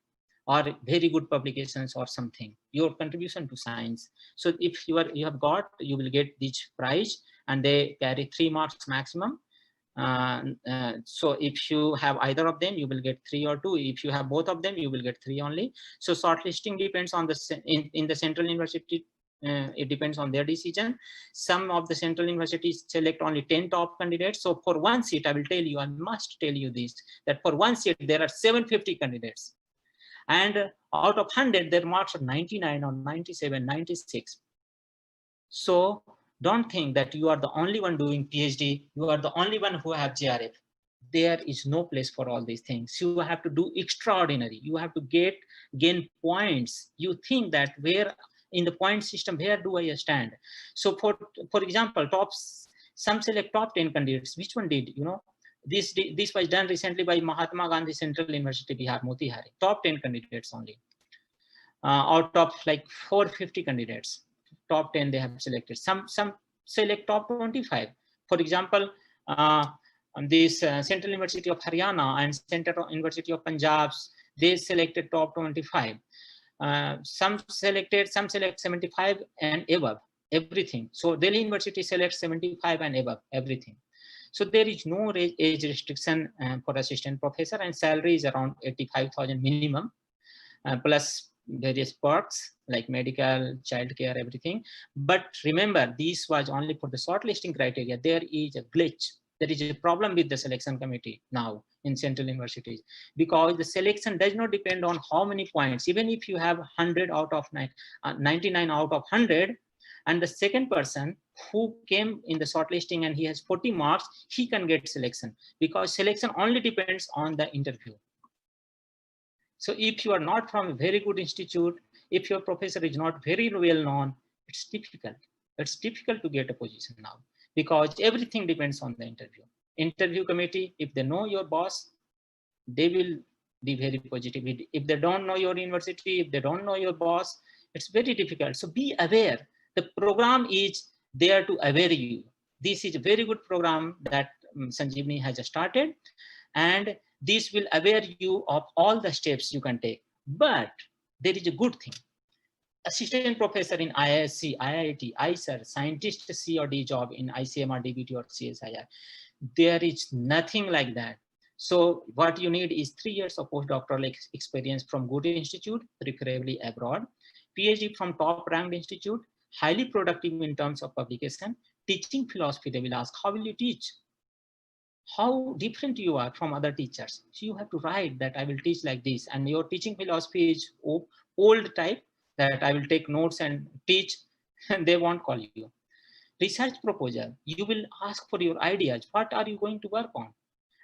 or very good publications or something, your contribution to science. So if you have got, you will get this prize, and they carry 3 marks maximum. So if you have either of them, you will get 3 or 2. If you have both of them, you will get 3 only. So shortlisting depends on the in the central university. It depends on their decision. Some of the central universities select only 10 top candidates. So for 1 seat, I will tell you, I must tell you this, that for 1 seat, there are 750 candidates. And out of 100, their marks are 99 or 97, 96. So don't think that you are the only one doing PhD. You are the only one who have JRF. There is no place for all these things. You have to do extraordinary. You have to gain points. You think that where in the point system, where do I stand? So for example, some select top 10 candidates. Which one did, this was done recently by Mahatma Gandhi Central University, Bihar, Motihari. Top 10 candidates only. Out of like 450 candidates, top 10 they have selected. Some select top 25. For example, this Central University of Haryana and Central University of Punjab, they selected top 25. Some select 75 and above, everything. So Delhi University selects 75 and above, everything. So there is no age restriction for assistant professor, and salary is around 85,000 minimum, plus various perks like medical, childcare, everything. But remember, this was only for the shortlisting criteria. There is a glitch. There is a problem with the selection committee now in central universities, because the selection does not depend on how many points. Even if you have 100 out of 99 out of 100, and the second person who came in the shortlisting and he has 40 marks, he can get selection, because selection only depends on the interview. So if you are not from a very good institute, if your professor is not very well known, it's difficult. It's difficult to get a position now, because everything depends on the interview. Interview committee, if they know your boss, they will be very positive. If they don't know your university, if they don't know your boss, it's very difficult. So be aware. The program is there to aware you. This is a very good program that Sanjeevani has started, and this will aware you of all the steps you can take. But there is a good thing. assistant professor in IISc, IIT, ISER, scientist C or D job in ICMR, DBT or CSIR. There is nothing like that. So what you need is 3 years of postdoctoral experience from good institute, preferably abroad, PhD from top ranked institute, highly productive in terms of publication, teaching philosophy. They will ask, how will you teach? How different you are from other teachers. So you have to write that I will teach like this, and your teaching philosophy is old type, that I will take notes and teach, and they won't call you. Research proposal, you will ask for your ideas. What are you going to work on?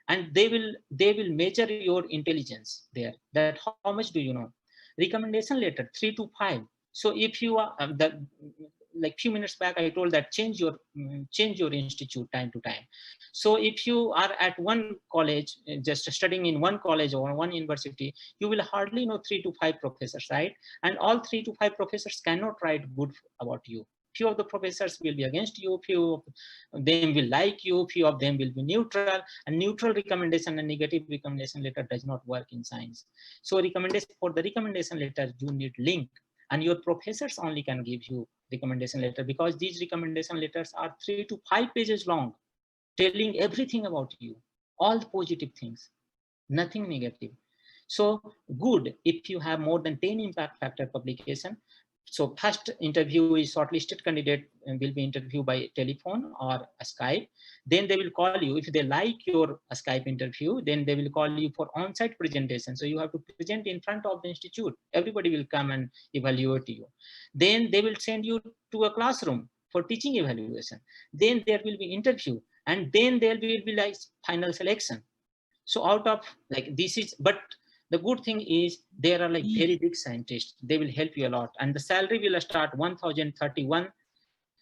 And they will measure your intelligence there, that how much do you know. Recommendation letter 3 to 5. So if you are like few minutes back I told that change your institute time to time. So if you are at one college, just studying in one college or one university, you will hardly know 3 to 5 professors, right? And all 3 to 5 professors cannot write good about you. Few of the professors will be against you, few of them will like you, few of them will be neutral, and neutral recommendation and negative recommendation letter does not work in science. So recommendation, for the recommendation letter you need link, and your professors only can give you recommendation letter, because these recommendation letters are 3 to 5 pages long, telling everything about you, all the positive things, nothing negative. So good if you have more than 10 impact factor publication. So first interview is shortlisted candidate will be interviewed by telephone or a Skype. Then they will call you. If they like your Skype interview, then they will call you for on-site presentation. So you have to present in front of the institute. Everybody will come and evaluate you. Then they will send you to a classroom for teaching evaluation. Then there will be interview, and then there will be like final selection. So out of like this is, but the good thing is there are like very big scientists. They will help you a lot, and the salary will start 1,031,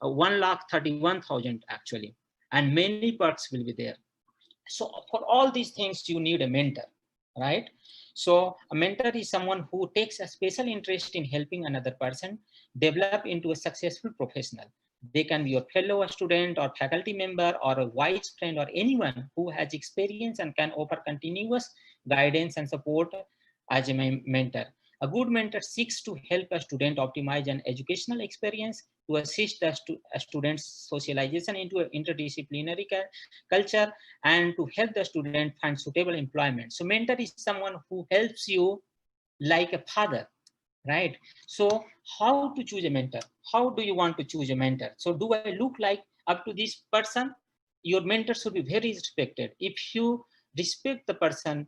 1,31,000 actually, and many perks will be there. So for all these things you need a mentor, right? So a mentor is someone who takes a special interest in helping another person develop into a successful professional. They can be your fellow student or faculty member or a wise friend or anyone who has experience and can offer continuous guidance and support as a mentor. A good mentor seeks to help a student optimize an educational experience, to assist a student's socialization into an interdisciplinary culture, and to help the student find suitable employment. So mentor is someone who helps you like a father, right? So how to choose a mentor? How do you want to choose a mentor? So do I look like up to this person? Your mentor should be very respected. If you respect the person,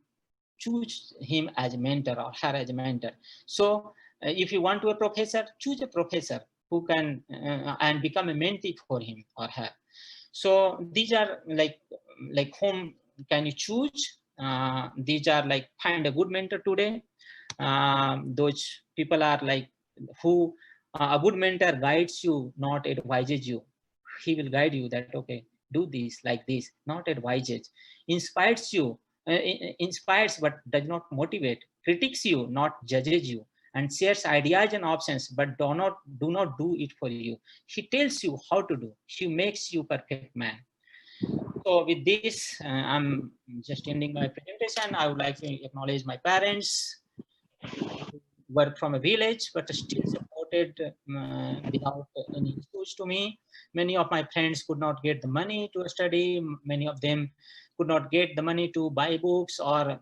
choose him as a mentor or her as a mentor. So if you want to a professor, choose a professor who can and become a mentee for him or her. So these are like whom can you choose? These are like find a good mentor today. Those people are like who a good mentor guides you, not advises you. He will guide you that okay, do this like this, not advises. Inspires you, inspires but does not motivate. Critiques you, not judges you, and shares ideas and options but do not do it for you. He tells you how to do. He makes you perfect man. So with this, I'm just ending my presentation. I would like to acknowledge my parents. I work from a village, but still supported without any issues to me. Many of my friends could not get the money to study. Many of them could not get the money to buy books or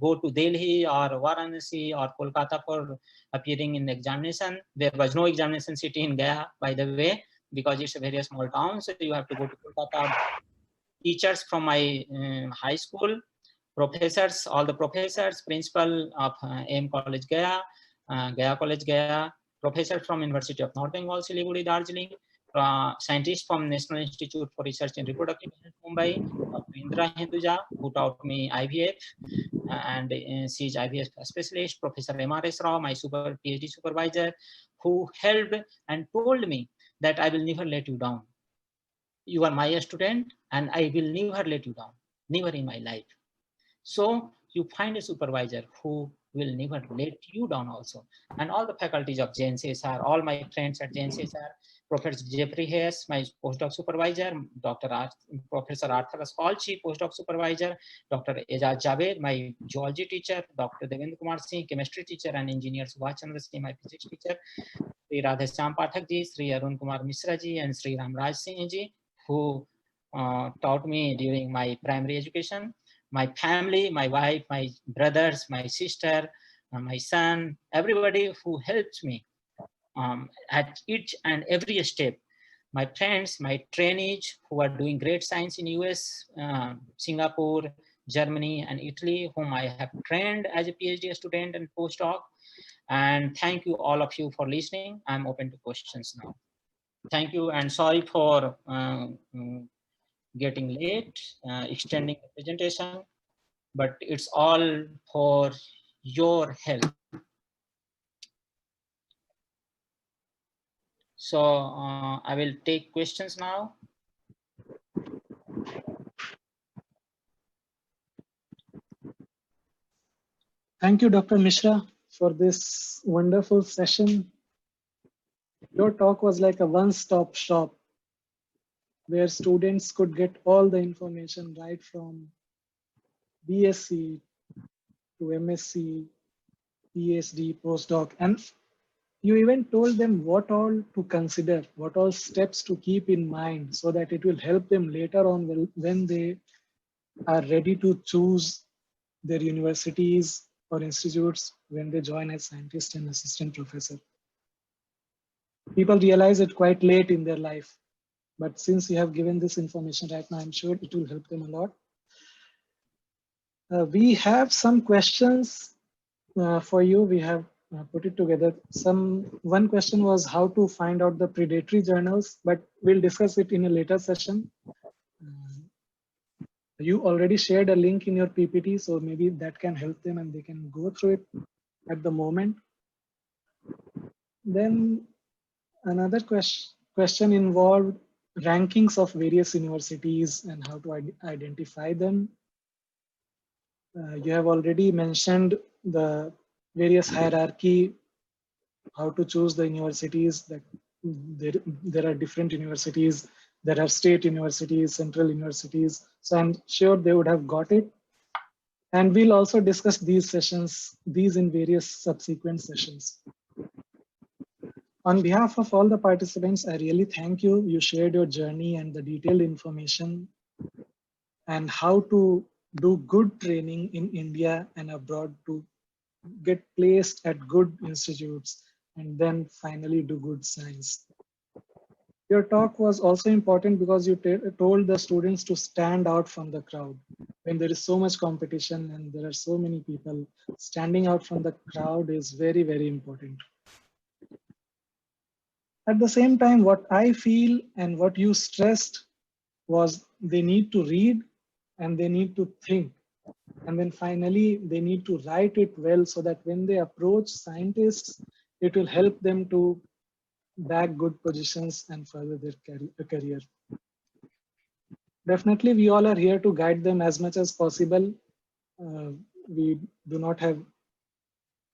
go to Delhi or Varanasi or Kolkata for appearing in the examination. There was no examination city in Gaya, by the way, because it's a very small town. So you have to go to Kolkata. Teachers from my high school, professors, all the professors, principal of M College Gaya, Gaya College Gaya, professor from University of North Bengal, Siliguri, Darjeeling, scientist from National Institute for Research in Reproductive Health, Mumbai, Dr. Indra Hinduja, who taught me IVF, and she is IVF specialist, Professor M.R.S. Rao, my PhD supervisor, who helped and told me that I will never let you down. You are my student and I will never let you down, never in my life. So you find a supervisor who will never let you down also. And all the faculties of JNCSR, all my friends at JNCSR, Professor Jeffrey Hayes, my postdoc supervisor, Professor Arthur Ascalchi, postdoc supervisor, Dr. Ejaz Javed, my geology teacher, Dr. Devendra Kumar Singh, chemistry teacher, and engineer Subhash Chandra Singh, my physics teacher, Sri Radheshyam Pathak ji, Sri Arun Kumar Mishra ji, and Sri Ramraj Singh ji, who taught me during my primary education, my family, my wife, my brothers, my sister, my son, everybody who helped me at each and every step. My friends, my trainees who are doing great science in US, Singapore, Germany, and Italy, whom I have trained as a PhD student and postdoc. And thank you all of you for listening. I'm open to questions now. Thank you, and sorry for getting late, extending the presentation, but it's all for your help. So I will take questions now.
Thank you, Dr. Mishra, for this wonderful session. Your talk was like a one-stop shop where students could get all the information right from BSc to M.Sc, Ph.D, postdoc, and you even told them what all to consider, what all steps to keep in mind so that it will help them later on when they are ready to choose their universities or institutes when they join as scientist and assistant professor. People realize it quite late in their life, but since you have given this information right now, I'm sure it will help them a lot. We have some questions for you. We have put it together. One question was how to find out the predatory journals, but we'll discuss it in a later session. You already shared a link in your PPT, so maybe that can help them and they can go through it at the moment. Then another question involved rankings of various universities and how to identify them. You have already mentioned the various hierarchy, how to choose the universities. That there are different universities, there are state universities, central universities. So I'm sure they would have got it. And we'll also discuss these in various subsequent sessions. On behalf of all the participants, I really thank you. You shared your journey and the detailed information and how to do good training in India and abroad to get placed at good institutes and then finally do good science. Your talk was also important because you told the students to stand out from the crowd. When there is so much competition and there are so many people, standing out from the crowd is very, very important. At the same time, what I feel and what you stressed was they need to read and they need to think. And then finally, they need to write it well so that when they approach scientists, it will help them to bag good positions and further their career. Definitely, we all are here to guide them as much as possible. We do not have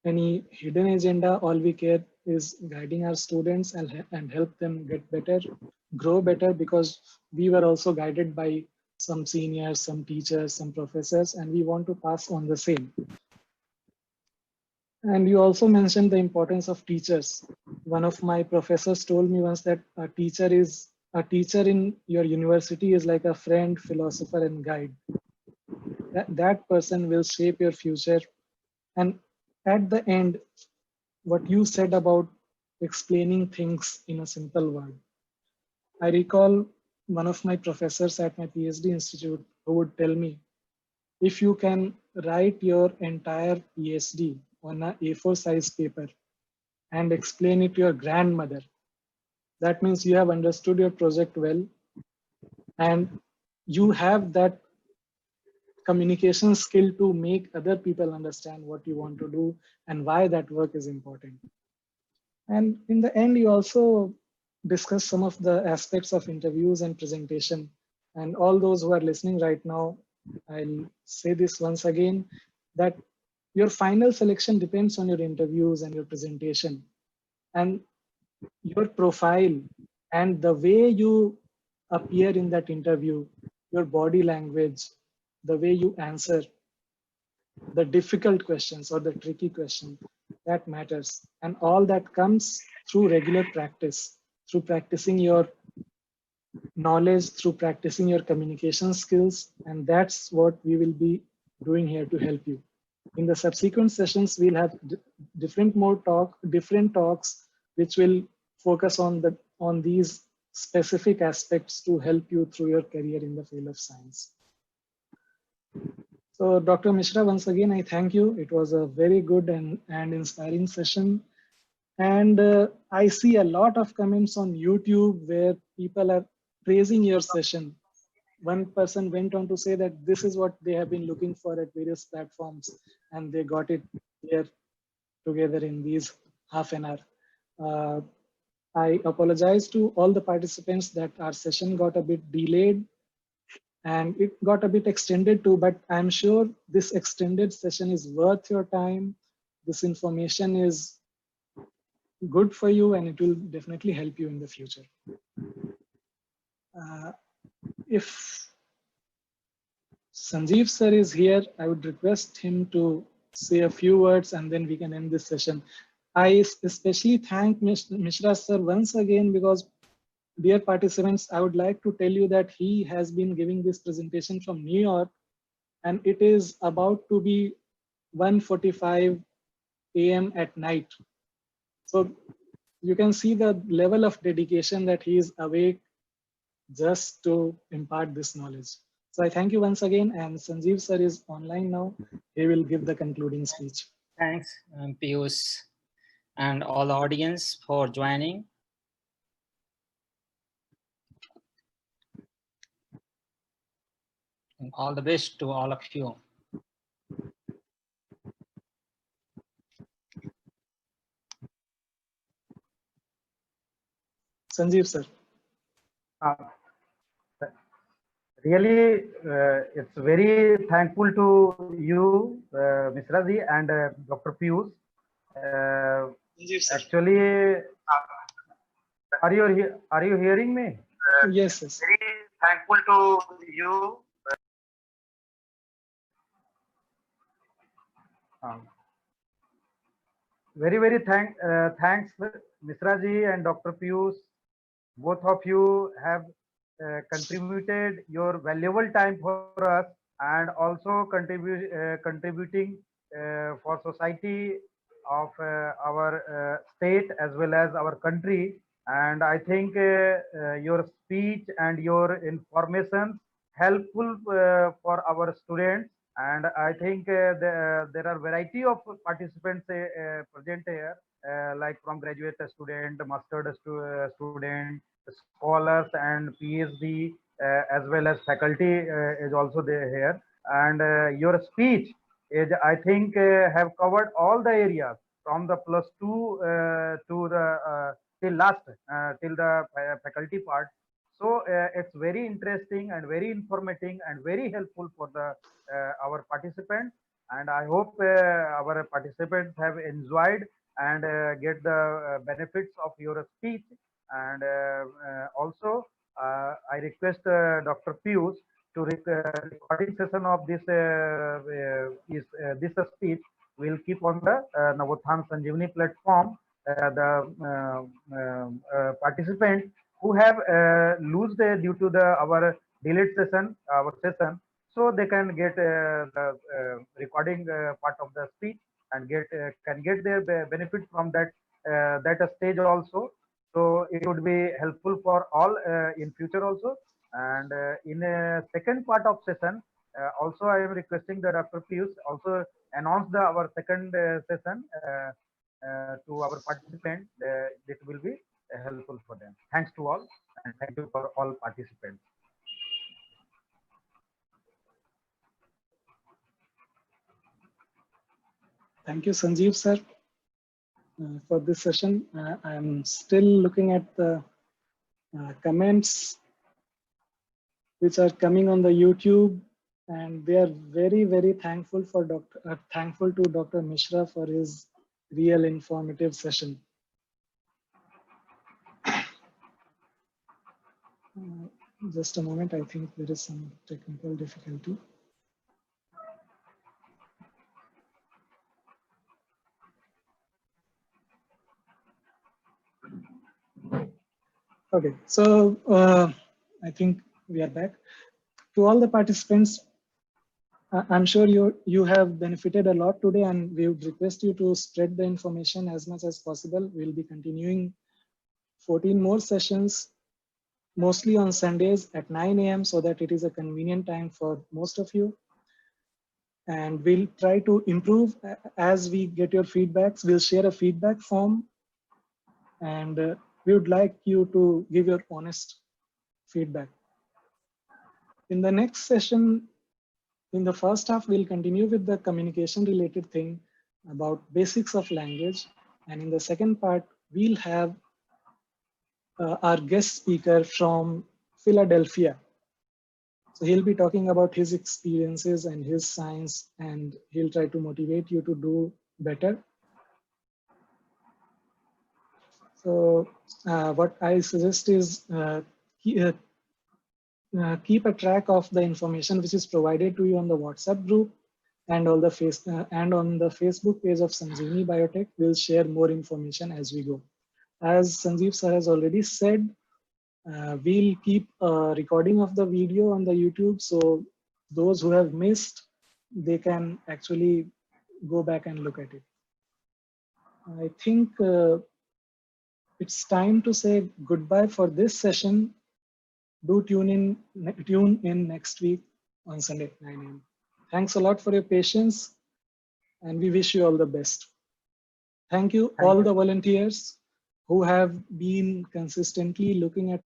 any hidden agenda. All we care is guiding our students and help them get better, grow better, because we were also guided by some seniors, some teachers, some professors, and we want to pass on the same. And you also mentioned the importance of teachers. One of my professors told me once that a teacher in your university is like a friend, philosopher, and guide. That person will shape your future. And at the end, what you said about explaining things in a simple word. I recall one of my professors at my PhD institute who would tell me, if you can write your entire PhD on a A4 size paper and explain it to your grandmother, that means you have understood your project well and you have that communication skill to make other people understand what you want to do and why that work is important. And in the end, you also discuss some of the aspects of interviews and presentation. And all those who are listening right now, I'll say this once again, that your final selection depends on your interviews and your presentation. And your profile And the way you appear in that interview, your body language, the way you answer the difficult questions or the tricky question, that matters. And all that comes through regular practice, through practicing your knowledge, through practicing your communication skills. And that's what we will be doing here to help you. In the subsequent sessions, we'll have different talks, which will focus on these specific aspects to help you through your career in the field of science. So Dr. Mishra, once again, I thank you. It was a very good and inspiring session. And I see a lot of comments on YouTube where people are praising your session. One person went on to say that this is what they have been looking for at various platforms, and they got it here together in these half an hour. I apologize to all the participants that our session got a bit delayed and it got a bit extended too, but I'm sure this extended session is worth your time. This information is good for you and it will definitely help you in the future. If Sanjeev sir is here, I would request him to say a few words and then we can end this session. I especially thank Mishra sir once again because, dear participants, I would like to tell you that he has been giving this presentation from New York and it is about to be 1:45 a.m. at night. So you can see the level of dedication that he is awake just to impart this knowledge. So I thank you once again, and Sanjeev sir is online now. He will give the concluding speech.
Thanks, Piyush, and all the audience for joining. And all the best to all of you.
Sanjeev sir.
Really, it's very thankful to you, Mishra ji and Dr. Piyush. Actually, are you hearing me?
Yes, yes.
Very thankful to you. Very thanks, Mishra ji and Dr. Piyush. Both of you have contributed your valuable time for us and also contributing for society of our state as well as our country. And I think your speech and your information helpful for our students. And I think there are variety of participants present here, like from graduate student, master student, scholars and PhD, as well as faculty is also there here. And your speech is, I think, have covered all the areas from the +2 to the till last till the faculty part. So it's very interesting and very informative and very helpful for the our participants. And I hope our participants have enjoyed and get the benefits of your speech. And also, I request Dr. Piyush to recording session of this this speech will keep on the Navotham Sanjeevani platform. The participants who have lose due to the our delayed session, our session, so they can get the recording part of the speech and can get their benefit from that that stage also. So it would be helpful for all in future also. And in a second part of session, also I am requesting the Dr. Piyush also announce our second session to our participants. It will be helpful for them. Thanks to all, and thank you for all participants.
Thank you, Sanjeev sir, for this session. I'm still looking at the comments which are coming on the YouTube, and they are very thankful for thankful to Dr. Mishra for his real informative session. Just a moment, I think there is some technical difficulty. Okay, so I think we are back. To all the participants, I'm sure you have benefited a lot today, and we would request you to spread the information as much as possible. We'll be continuing 14 more sessions, mostly on Sundays at 9 a.m. so that it is a convenient time for most of you. And we'll try to improve as we get your feedbacks. We'll share a feedback form, and we would like you to give your honest feedback. In the next session, in the first half, we'll continue with the communication related thing about basics of language. And in the second part, we'll have our guest speaker from Philadelphia. So he'll be talking about his experiences and his science, and he'll try to motivate you to do better. So what I suggest is keep a track of the information which is provided to you on the WhatsApp group and on the Facebook page of Sanjeevani Biotech. We'll share more information as we go. As Sanjeev sir has already said, we'll keep a recording of the video on the YouTube, so those who have missed, they can actually go back and look at it. I think it's time to say goodbye for this session. Do tune in next week on Sunday 9 a.m. Thanks a lot for your patience, and we wish you all the best. Thank you all the volunteers who have been consistently looking at